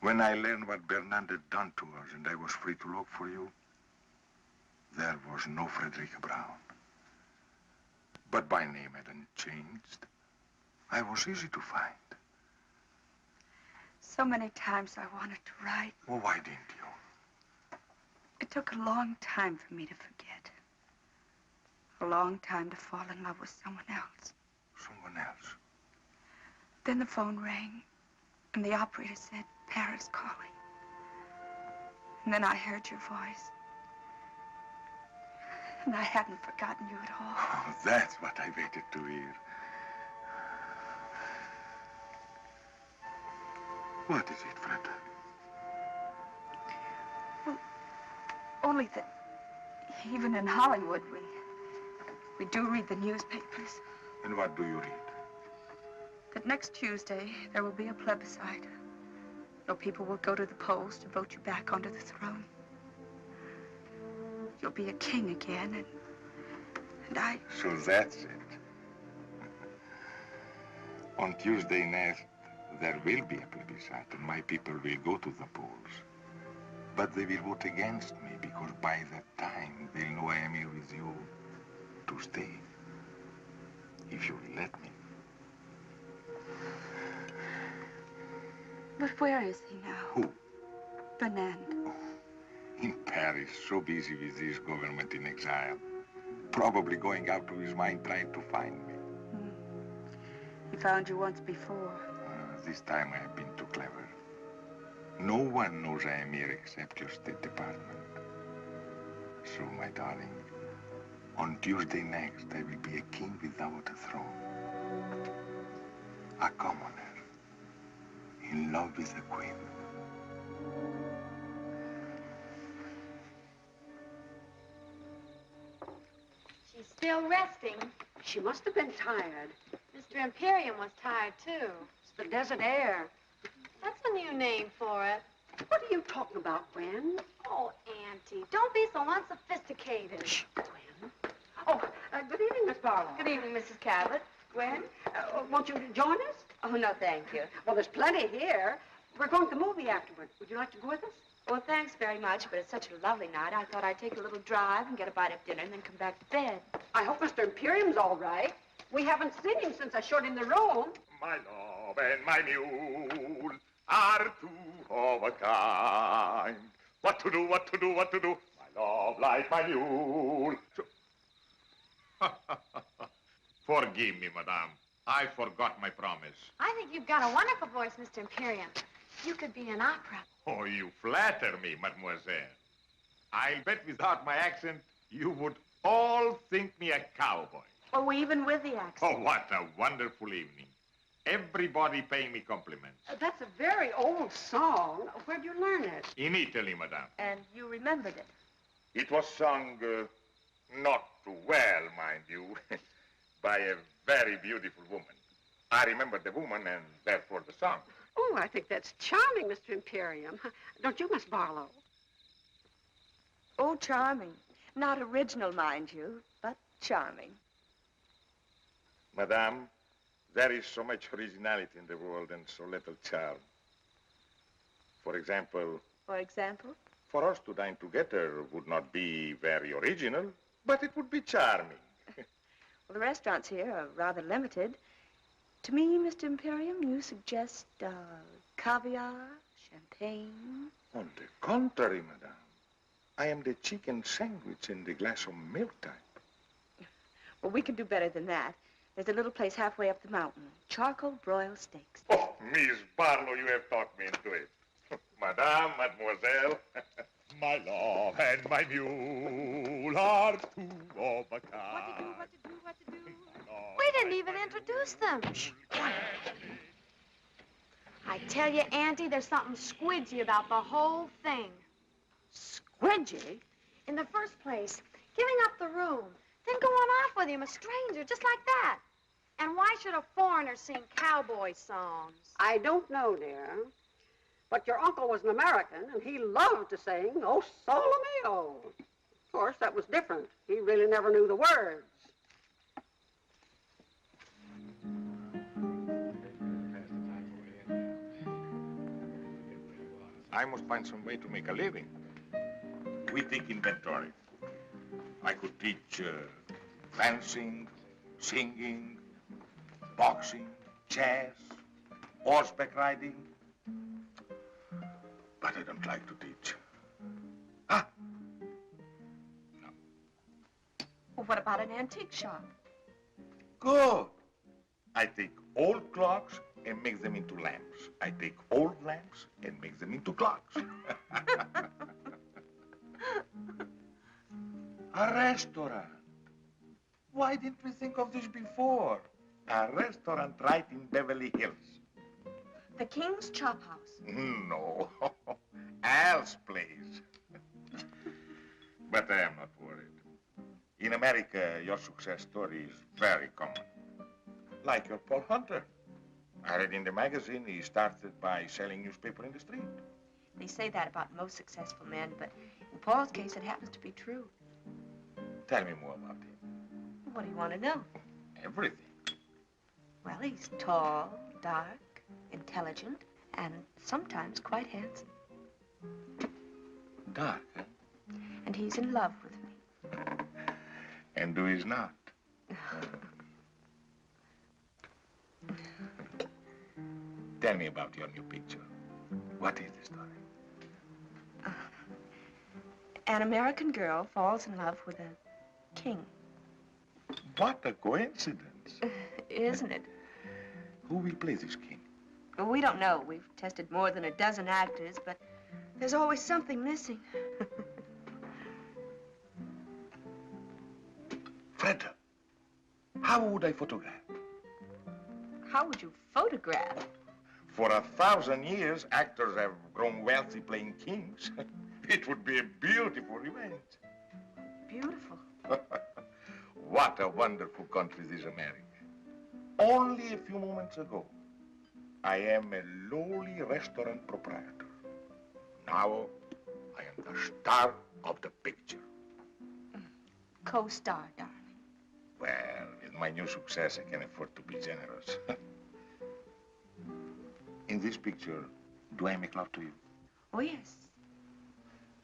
When I learned what Bernard had done to us and I was free to look for you, there was no Frederica Brown. But my name hadn't changed. I was easy to find. So many times I wanted to write. Well, why didn't you? It took a long time for me to forget. A long time to fall in love with someone else. Someone else? Then the phone rang, and the operator said, Paris calling. And then I heard your voice. And I hadn't forgotten you at all. Oh, that's what I waited to hear. What is it, Fred? Well, only that even in Hollywood, we do read the newspapers. And what do you read? That next Tuesday, there will be a plebiscite. Your people will go to the polls to vote you back onto the throne. You'll be a king again, and I... So that's it. On Tuesday next, there will be a plebiscite, and my people will go to the polls. But they will vote against me, because by that time, they'll know I am here with you to stay. If you will let me. But where is he now? Who? Fernand. In Paris, so busy with this government in exile. Probably going out of his mind trying to find me. He found you once before. This time I have been too clever. No one knows I am here except your State Department. So, my darling, on Tuesday next, I will be a king without a throne. A commoner. In love with a queen. She's still resting. She must have been tired. Mr. Imperium was tired, too. It's the desert air. That's a new name for it. What are you talking about, Gwen? Oh, Auntie, don't be so unsophisticated. Shh, Gwen. Oh, good evening, Miss Barlow. Good evening, Mrs. Cabot. Gwen, won't you join us? Oh, no, thank you. Well, there's plenty here. We're going to the movie afterward. Would you like to go with us? Well, thanks very much, but it's such a lovely night. I thought I'd take a little drive and get a bite of dinner and then come back to bed. I hope Mr. Imperium's all right. We haven't seen him since I showed him the room. My love and my mule are two of a kind. What to do, what to do, what to do? My love like my mule. Forgive me, madame. I forgot my promise. I think you've got a wonderful voice, Mr. Imperium. You could be in opera. Oh, you flatter me, mademoiselle. I'll bet without my accent, you would all think me a cowboy. Oh, even with the accent. Oh, what a wonderful evening. Everybody paying me compliments. That's a very old song. Where'd you learn it? In Italy, madame. And you remembered it? It was sung not too well, mind you, by a very beautiful woman. I remember the woman and therefore the song. Oh, I think that's charming, Mr. Imperium. Don't you, Miss Barlow? Oh, charming. Not original, mind you, but charming. Madame, there is so much originality in the world and so little charm. For example... For example? For us to dine together would not be very original, but it would be charming. Well, the restaurants here are rather limited. To me, Mr. Imperium, you suggest caviar, champagne. On the contrary, madame. I am the chicken sandwich in the glass of milk type. Well, we can do better than that. There's a little place halfway up the mountain. Charcoal broiled steaks. Oh, Miss Barlow, you have talked me into it. Madame, mademoiselle, my love and my mule are two of a kind. What to do? We didn't even introduce them. Shh. I tell you, Auntie, there's something squidgy about the whole thing. Squidgy? In the first place, giving up the room, then going off with him, a stranger, just like that. And why should a foreigner sing cowboy songs? I don't know, dear. But your uncle was an American, and he loved to sing, "Oh, Sole Mio." Of course, that was different. He really never knew the words. I must find some way to make a living. We take inventory. I could teach fencing, singing, boxing, chess, horseback riding. But I don't like to teach. Well, what about an antique shop? Good. I take old clocks and make them into lamps. I take old lamps and make them into clocks. A restaurant. Why didn't we think of this before? A restaurant right in Beverly Hills. The King's Chop House. No, Al's place. But I am not worried. In America, your success story is very common. Like your Paul Hunter. I read in the magazine he started by selling newspaper in the street. They say that about most successful men, but in Paul's case, it happens to be true. Tell me more about him. What do you want to know? Everything. Well, he's tall, dark, intelligent, and sometimes quite handsome. Dark, huh? And he's in love with me. And who is not? Tell me about your new picture. What is the story? An American girl falls in love with a king. What a coincidence. Isn't it? Who will play this king? Well, we don't know. We've tested more than a dozen actors, but there's always something missing. Fred, how would I photograph? How would you photograph? For 1,000 years, actors have grown wealthy playing kings. It would be a beautiful revenge. Beautiful. What a wonderful country this America. Only a few moments ago, I am a lowly restaurant proprietor. Now, I am the star of the picture. Co-star, darling. Well, with my new success, I can afford to be generous. In this picture, do I make love to you? Oh, yes.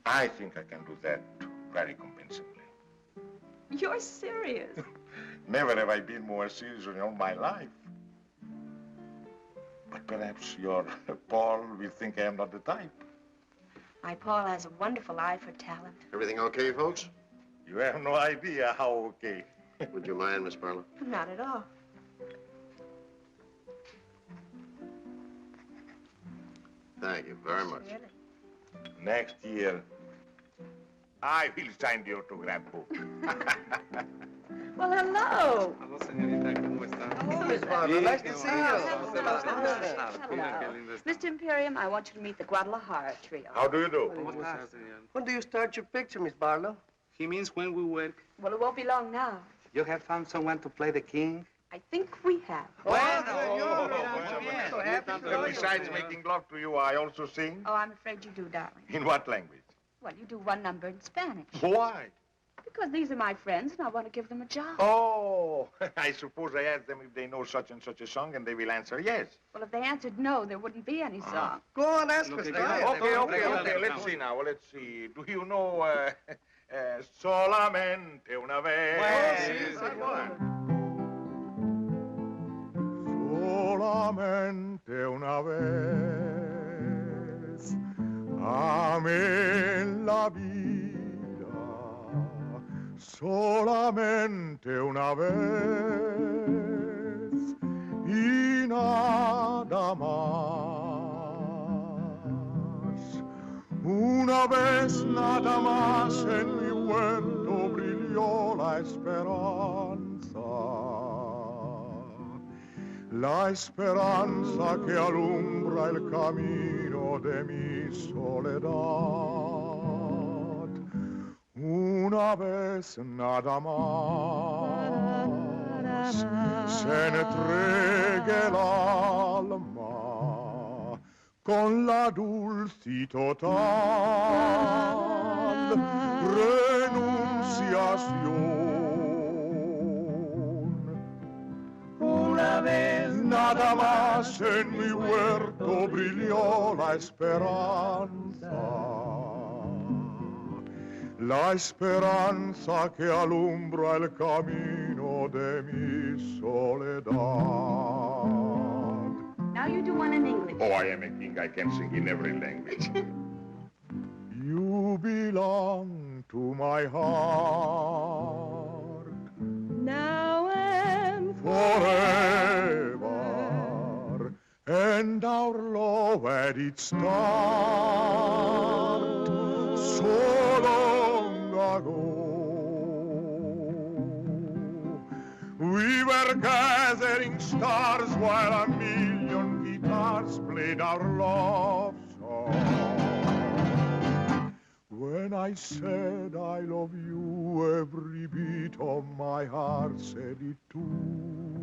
I think I can do that very convincingly. You're serious. Never have I been more serious in all my life. But perhaps your Paul will think I am not the type. My Paul has a wonderful eye for talent. Everything okay, folks? You have no idea how okay. Would you mind, Miss Barlow? Not at all. Thank you very much. Really? Next year, I will sign the autograph book. Well, hello. Hello, señorita, ¿cómo está? Oh, Miss Barbara, nice to see you. Hello. Mr. Imperium, I want you to meet the Guadalajara trio. How do you do? When do you start your picture, Miss Barlow? He means when we work. Well, it won't be long now. You have found someone to play the king? I think we have. Besides making love to you, I also sing. Oh, I'm afraid you do, darling. In what language? Well, you do one number in Spanish. Why? Because these are my friends, and I want to give them a job. Oh, I suppose I asked them if they know such and such a song, and they will answer yes. Well, if they answered no, there wouldn't be any song. Go on, ask us. Okay. Let's see now. Let's see. Do you know Solamente una vez? Solamente una vez amé la vida, solamente una vez y nada más. Una vez nada más en mi huerto brilló la esperanza. la esperanza que alumbra el camino de mi soledad. Una vez nada más se entregue el alma con la dulce total renunciación. Una vez nada más en mi huerto brilló la esperanza que alumbra el camino de mi soledad. Now you do one in English. Oh, I am a king. I can sing in every language. You belong to my heart. Now and forever, and our love at its start so long ago. We were gathering stars while a million guitars played our love song. When I said I love you, every beat of my heart said it too.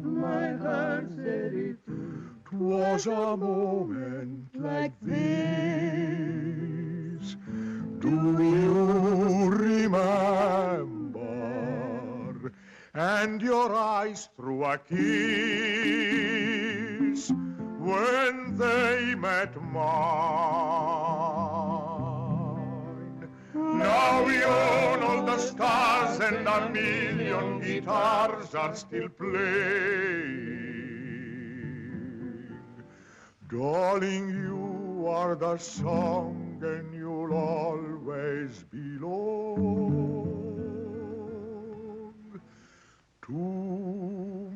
My heart said it too. 'Twas a moment like this. Do you remember? And your eyes threw a kiss when they met mine. Now we own all the stars and a million guitars are still playing. Darling, you are the song and you'll always belong to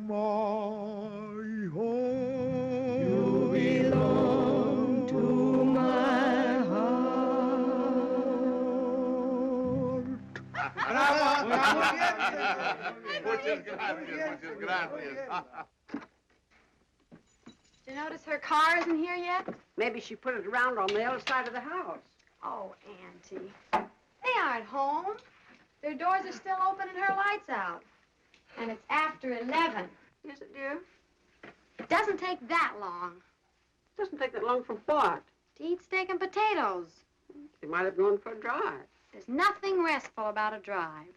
my home. You belong to my heart. Muchas gracias. Did you notice her car isn't here yet? Maybe she put it around on the other side of the house. Oh, Auntie. They aren't home. Their doors are still open and her light's out. And it's after 11. Is it, dear? It doesn't take that long. Doesn't take that long for what? To eat steak and potatoes. She might have gone for a drive. There's nothing restful about a drive.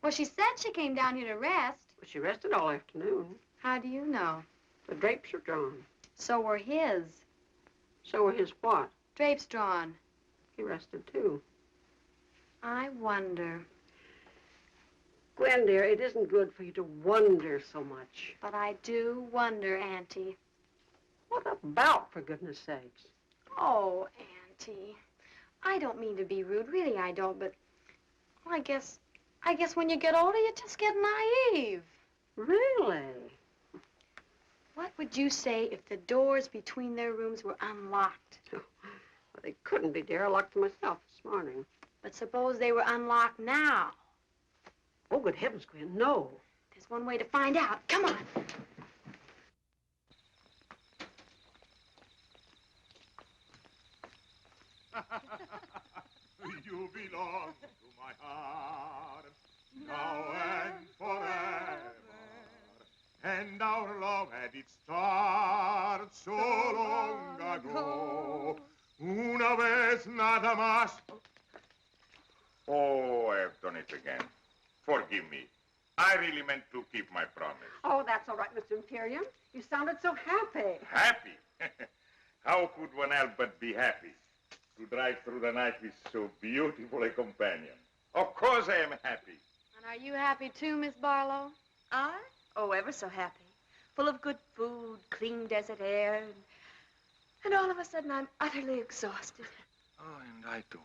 Well, she said she came down here to rest. Well, she rested all afternoon. How do you know? The drapes are drawn. So were his. So were his what? Drapes drawn. He rested, too. I wonder. Gwen, dear, it isn't good for you to wonder so much. But I do wonder, Auntie. What about, for goodness sakes? Oh, Auntie. I don't mean to be rude. Really, I don't, but well, I guess when you get older, you just get naive. Really? What would you say if the doors between their rooms were unlocked? Well, they couldn't be, dear. I locked them myself this morning. But suppose they were unlocked now. Oh, good heavens, Gwen, no. There's one way to find out. Come on. You belong to my heart, now and forever. And our love had its start so long ago. Una vez nada más. Oh, I've done it again. Forgive me. I really meant to keep my promise. Oh, that's all right, Mr. Imperium. You sounded so happy. Happy? How could one help but be happy? To drive through the night with so beautiful a companion. Of course I am happy. And are you happy too, Miss Barlow? I? Oh, ever so happy. Full of good food, clean desert air, and all of a sudden I'm utterly exhausted. Oh, and I too.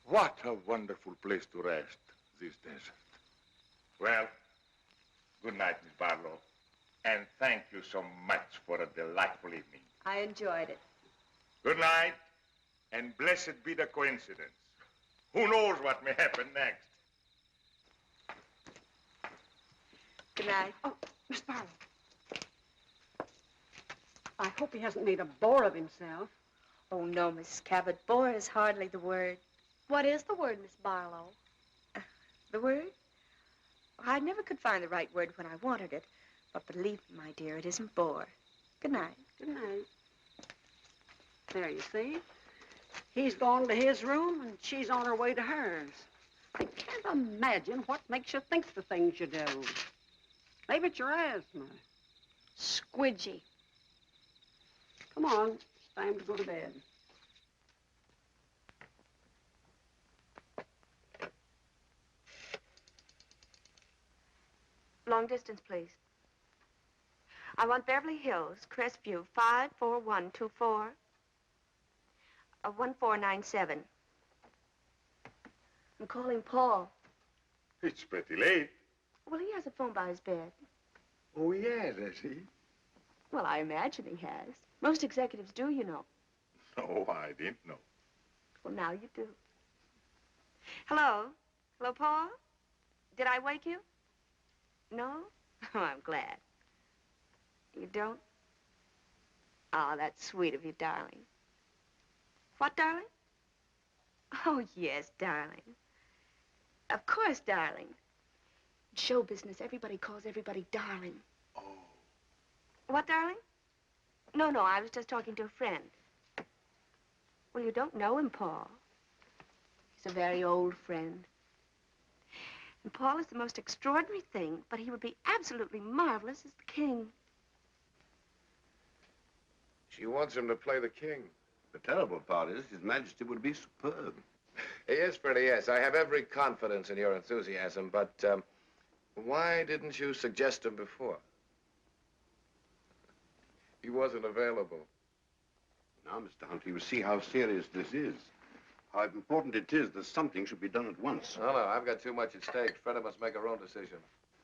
What a wonderful place to rest, this desert. Well, good night, Miss Barlow. And thank you so much for a delightful evening. I enjoyed it. Good night, and blessed be the coincidence. Who knows what may happen next? Good night. Oh, Miss Barlow. I hope he hasn't made a bore of himself. Oh, no, Mrs. Cabot. Bore is hardly the word. What is the word, Miss Barlow? The word? I never could find the right word when I wanted it. But believe me, my dear, it isn't bore. Good night. Good night. There, you see. He's gone to his room, and she's on her way to hers. I can't imagine what makes you think the things you do. Maybe it's your asthma. Squidgy. Come on, it's time to go to bed. Long distance, please. I want Beverly Hills, Crestview, 54124, 1497. I'm calling Paul. It's pretty late. Well, he has a phone by his bed. Oh, yes, has he? Well, I imagine he has. Most executives do, you know. No, I didn't know. Well, now you do. Hello? Hello, Paul? Did I wake you? No? Oh, I'm glad. You don't? Oh, that's sweet of you, darling. What, darling? Oh, yes, darling. Of course, darling. In show business, everybody calls everybody darling. Oh. What, darling? No, I was just talking to a friend. Well, you don't know him, Paul. He's a very old friend. And Paul is the most extraordinary thing, but he would be absolutely marvelous as the king. She wants him to play the king. The terrible part is His Majesty would be superb. Yes, Freddie, yes. I have every confidence in your enthusiasm, but why didn't you suggest him before? He wasn't available. Now, Mr. Huntley, you see how serious this is. How important it is that something should be done at once. No, I've got too much at stake. Freda must make her own decision.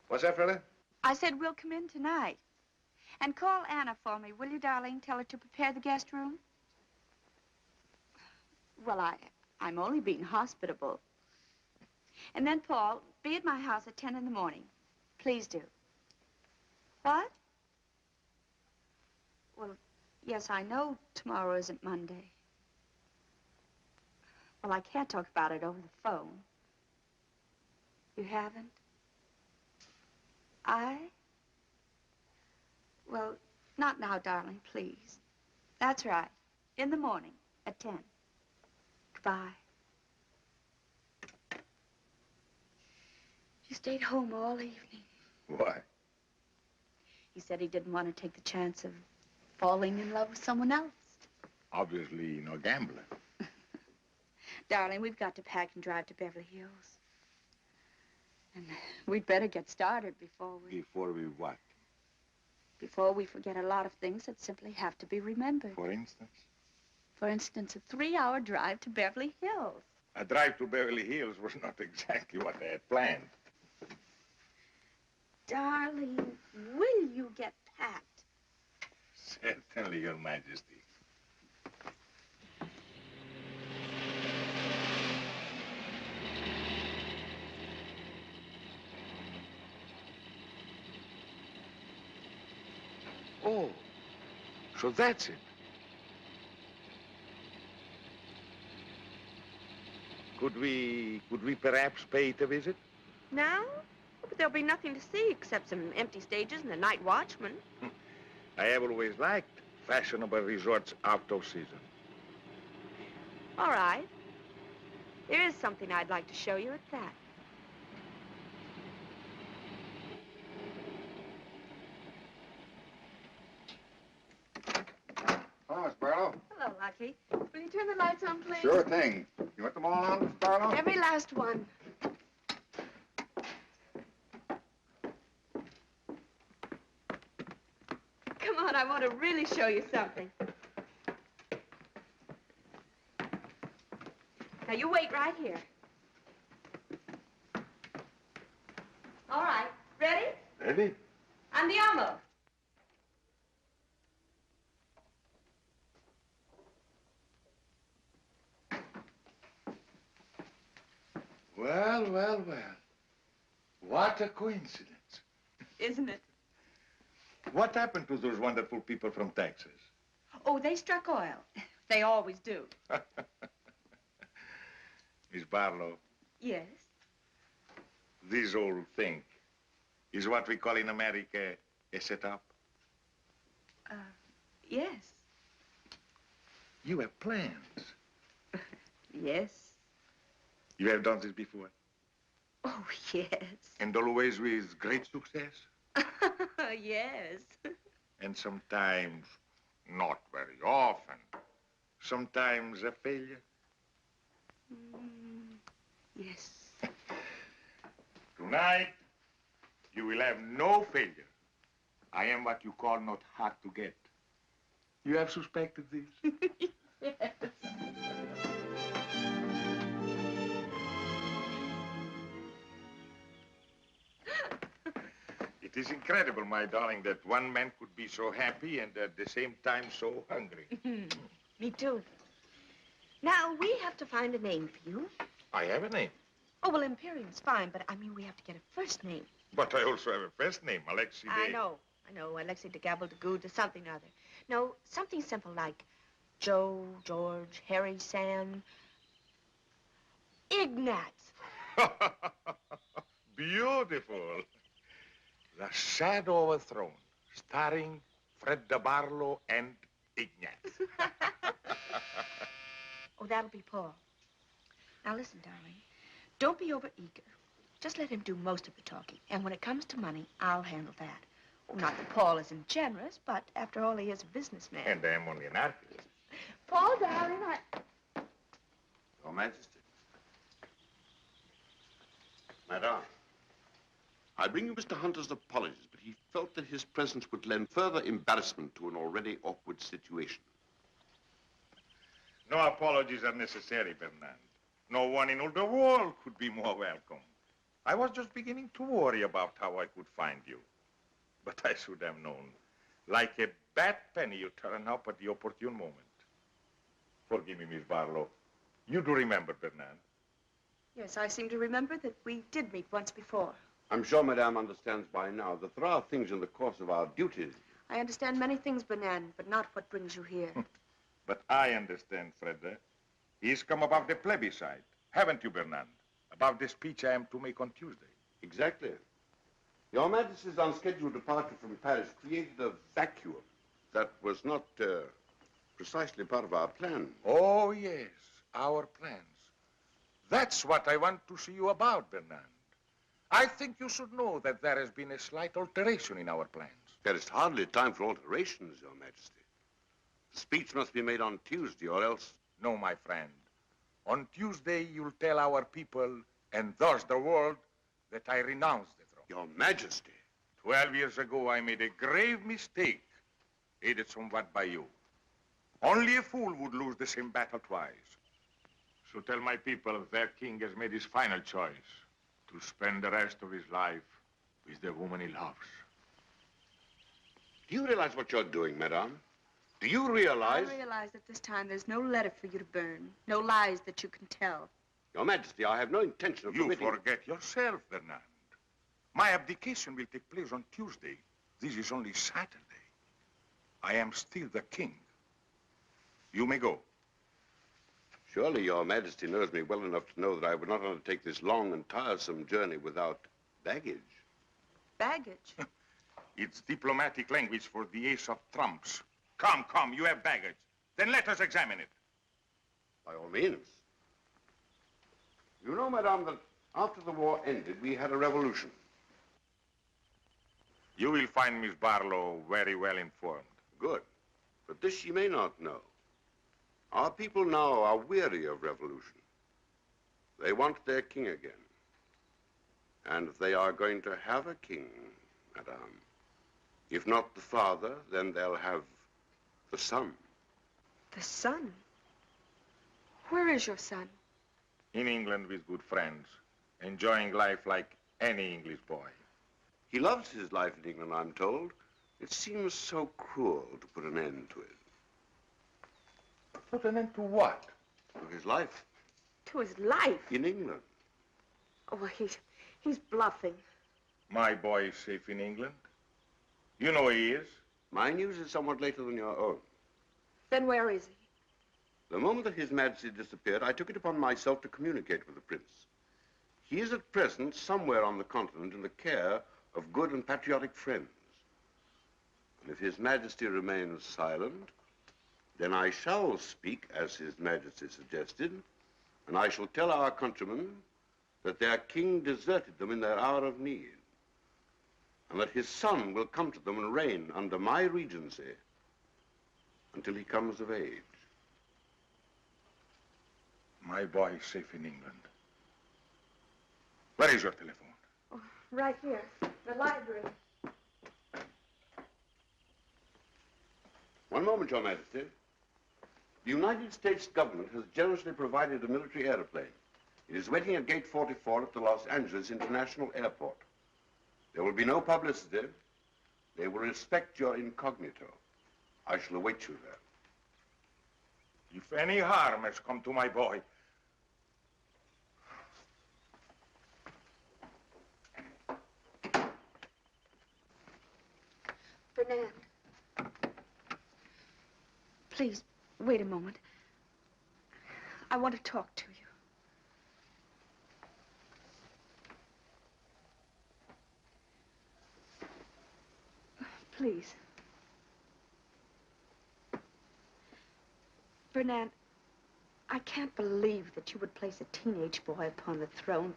What's that, Freda? I said we'll come in tonight. And call Anna for me, will you, darling? Tell her to prepare the guest room. Well, I'm only being hospitable. And then, Paul, be at my house at 10 in the morning. Please do. What? Well, yes, I know tomorrow isn't Monday. Well, I can't talk about it over the phone. You haven't? Well, not now, darling, please. That's right. In the morning at 10. Goodbye. He stayed home all evening. Why? He said he didn't want to take the chance of falling in love with someone else. Obviously, no gambler. Darling, we've got to pack and drive to Beverly Hills. And we'd better get started before we... Before we what? Before we forget a lot of things that simply have to be remembered. For instance? For instance, a 3-hour drive to Beverly Hills. A drive to Beverly Hills was not exactly what they had planned. Darling, will you get packed? Certainly, Your Majesty. Oh, so that's it. Could we perhaps pay it a visit? Now? But there'll be nothing to see except some empty stages and the night watchman. I have always liked fashionable resorts out of season. All right. There is something I'd like to show you at that. Hello, Miss Barlow. Hello, Lucky. Will you turn the lights on, please? Sure thing. You want them all on, Miss Barlow? Every last one. Come on, I want to really show you something. Now, you wait right here. All right. Ready? Ready? Andiamo. Well, well, well. What a coincidence. Isn't it? what happened to those wonderful people from Texas? Oh, they struck oil. They always do. Miss Barlow, Yes. this whole thing is what we call in America a setup. Yes. You have plans. Yes. You have done this before? Oh, yes. And always with great success? Yes. And sometimes not very often. Sometimes a failure. Yes. Tonight, you will have no failure. I am what you call not hard to get. You have suspected this? Yes. It is incredible, my darling, that one man could be so happy and at the same time so hungry. Me too. Now, we have to find a name for you. I have a name. Oh, well, Imperium's fine, but I mean, we have to get a first name. But I also have a first name, Alexei. I know, Alexei de Gabble de Good or something or other. No, something simple like Joe, George, Harry, Sam, Ignatz. Beautiful. The Shadow of a Throne, starring Fred de Barlow and Ignatz. Oh, that'll be Paul. Now, listen, darling. Don't be overeager. Just let him do most of the talking. And when it comes to money, I'll handle that. Oh, not that Paul isn't generous, but after all, he is a businessman. And I am only an artist. Paul, darling, Your Majesty. Madame, I bring you Mr. Hunter's apologies, but he felt that his presence would lend further embarrassment to an already awkward situation. No apologies are necessary, Bernard. No one in all the world could be more welcome. I was just beginning to worry about how I could find you. But I should have known. Like a bad penny, you turn up at the opportune moment. Forgive me, Miss Barlow. You do remember, Bernard? Yes, I seem to remember that we did meet once before. I'm sure Madame understands by now that there are things in the course of our duties. I understand many things, Bernard, but not what brings you here. But I understand, Freda. He's come about the plebiscite, haven't you, Bernard? About the speech I am to make on Tuesday. Exactly. Your Majesty's unscheduled departure from Paris created a vacuum that was not precisely part of our plan. Oh, yes, our plans. That's what I want to see you about, Bernard. I think you should know that there has been a slight alteration in our plans. There is hardly time for alterations, Your Majesty. The speech must be made on Tuesday, or else... No, my friend. On Tuesday, you'll tell our people, and thus the world, that I renounce the throne. Your Majesty. 12 years ago, I made a grave mistake, aided somewhat by you. Only a fool would lose the same battle twice. So tell my people their king has made his final choice to spend the rest of his life with the woman he loves. Do you realize what you're doing, Madame? Do you realize... I realize that this time there's no letter for you to burn, no lies that you can tell. Your Majesty, I have no intention of You permitting... forget yourself, Bernard. My abdication will take place on Tuesday. This is only Saturday. I am still the king. You may go. Surely Your Majesty knows me well enough to know that I would not undertake this long and tiresome journey without baggage. Baggage? It's diplomatic language for the ace of trumps. Come, you have baggage. Then let us examine it. By all means. You know, Madame, that after the war ended, we had a revolution. You will find Miss Barlow very well informed. Good. But this she may not know. Our people now are weary of revolution. They want their king again. And they are going to have a king, Madame. If not the father, then they'll have the son. The son? Where is your son? In England with good friends, enjoying life like any English boy. He loves his life in England, I'm told. It seems so cruel to put an end to it. Put an end to what? To his life. To his life? In England. Oh, well, he's bluffing. My boy is safe in England. You know he is. My news is somewhat later than your own. Then where is he? The moment that His Majesty disappeared, I took it upon myself to communicate with the Prince. He is at present somewhere on the continent in the care of good and patriotic friends. And if His Majesty remains silent, then I shall speak as His Majesty suggested, and I shall tell our countrymen that their king deserted them in their hour of need, and that his son will come to them and reign under my regency until he comes of age. My boy is safe in England. Where is your telephone? Oh, right here, the library. One moment, Your Majesty. The United States government has generously provided a military airplane. It is waiting at Gate 44 at the Los Angeles International Airport. There will be no publicity. They will respect your incognito. I shall await you there. If any harm has come to my boy, Fernand. Please, wait a moment. I want to talk to you. Please. Fernand, I can't believe that you would place a teenage boy upon the throne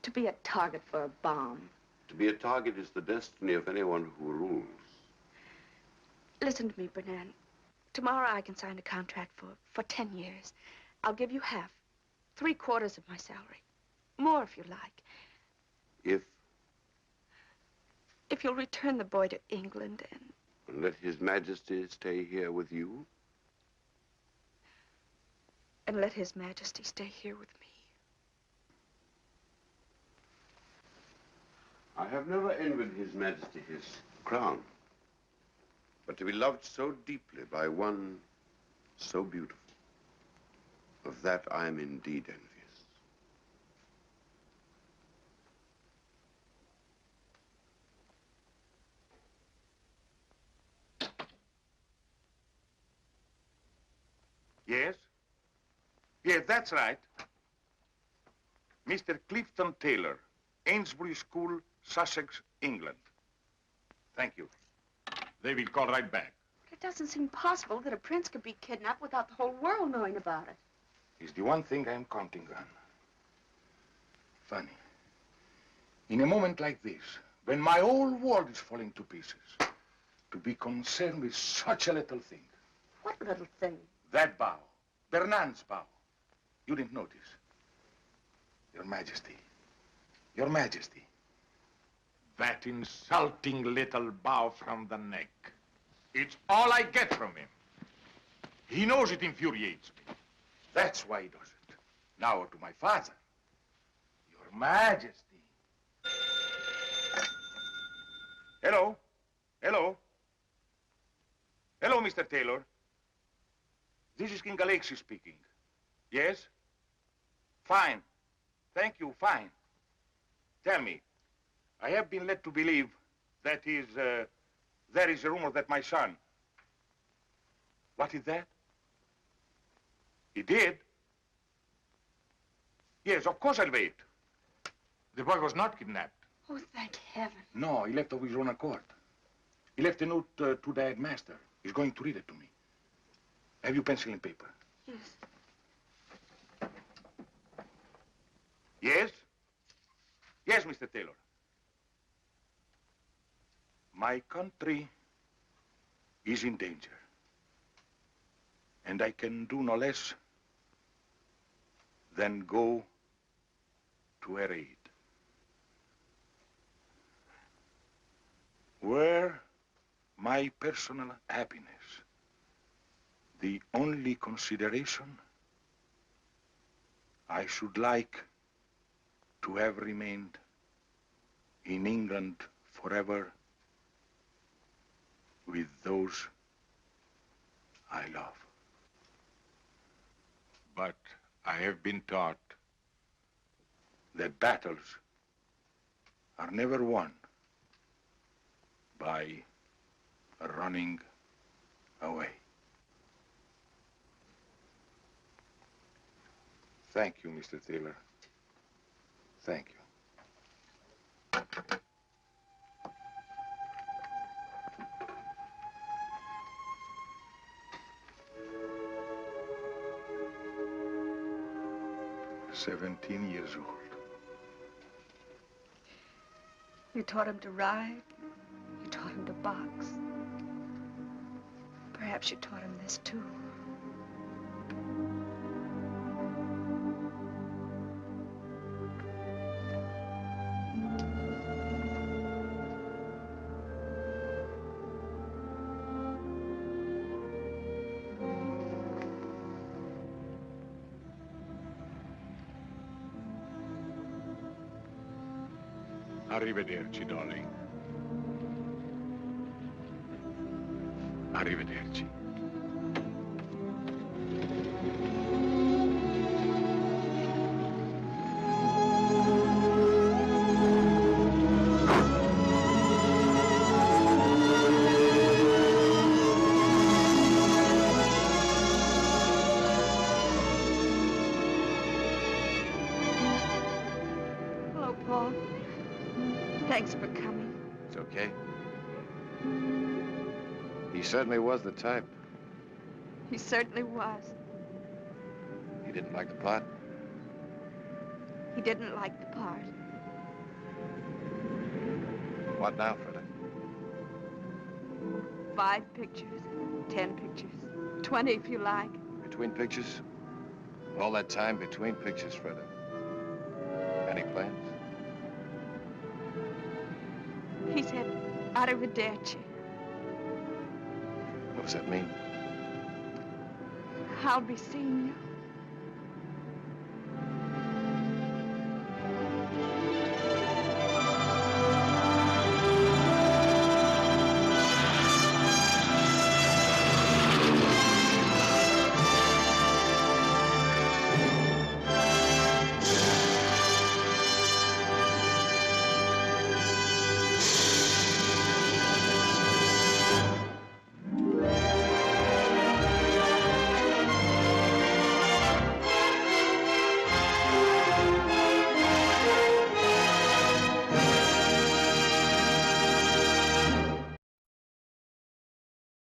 to be a target for a bomb. To be a target is the destiny of anyone who rules. Listen to me, Fernand. Tomorrow I can sign a contract for 10 years. I'll give you half, 3/4 of my salary. More if you like. If you'll return the boy to England and let His Majesty stay here with you? And let His Majesty stay here with me. I have never envied His Majesty his crown. But to be loved so deeply by one so beautiful, of that I am indeed envious. Yes? Yes, that's right. Mr. Clifton Taylor, Ainsbury School, Sussex, England. Thank you. They will call right back. It doesn't seem possible that a prince could be kidnapped without the whole world knowing about it. It's the one thing I'm counting on. Funny. In a moment like this, when my whole world is falling to pieces, to be concerned with such a little thing. What little thing? That bow. Bernard's bow. You didn't notice. Your Majesty. Your Majesty. That insulting little bow from the neck. It's all I get from him. He knows it infuriates me. That's why he does it. Now to my father. Your Majesty. Hello? Hello? Hello, Mr. Taylor. This is King Alexis speaking. Yes? Fine. Thank you, fine. Tell me, I have been led to believe that there is a rumor that my son... What is that? He did? Yes, of course I'll wait. The boy was not kidnapped. Oh, thank heaven. No, he left of his own accord. He left a note to the headmaster. He's going to read it to me. Have you pencil and paper? Yes. Yes? Yes, Mr. Taylor. My country is in danger. And I can do no less than go to her aid. Were my personal happiness the only consideration, I should like to have remained in England forever with those I love. But I have been taught that battles are never won by running away. Thank you, Mr. Taylor. Thank you. "17 years old. You taught him to ride. You taught him to box. Perhaps you taught him this, too. Arrivederci, darling. Arrivederci. Hello, Paul. Thanks for coming. It's okay. He certainly was the type. He certainly was. He didn't like the part. He didn't like the part. What now, Freda? 5 pictures, 10 pictures, 20 if you like. Between pictures? All that time between pictures, Freda. Any plans? He said, arrivederci. What does that mean? I'll be seeing you.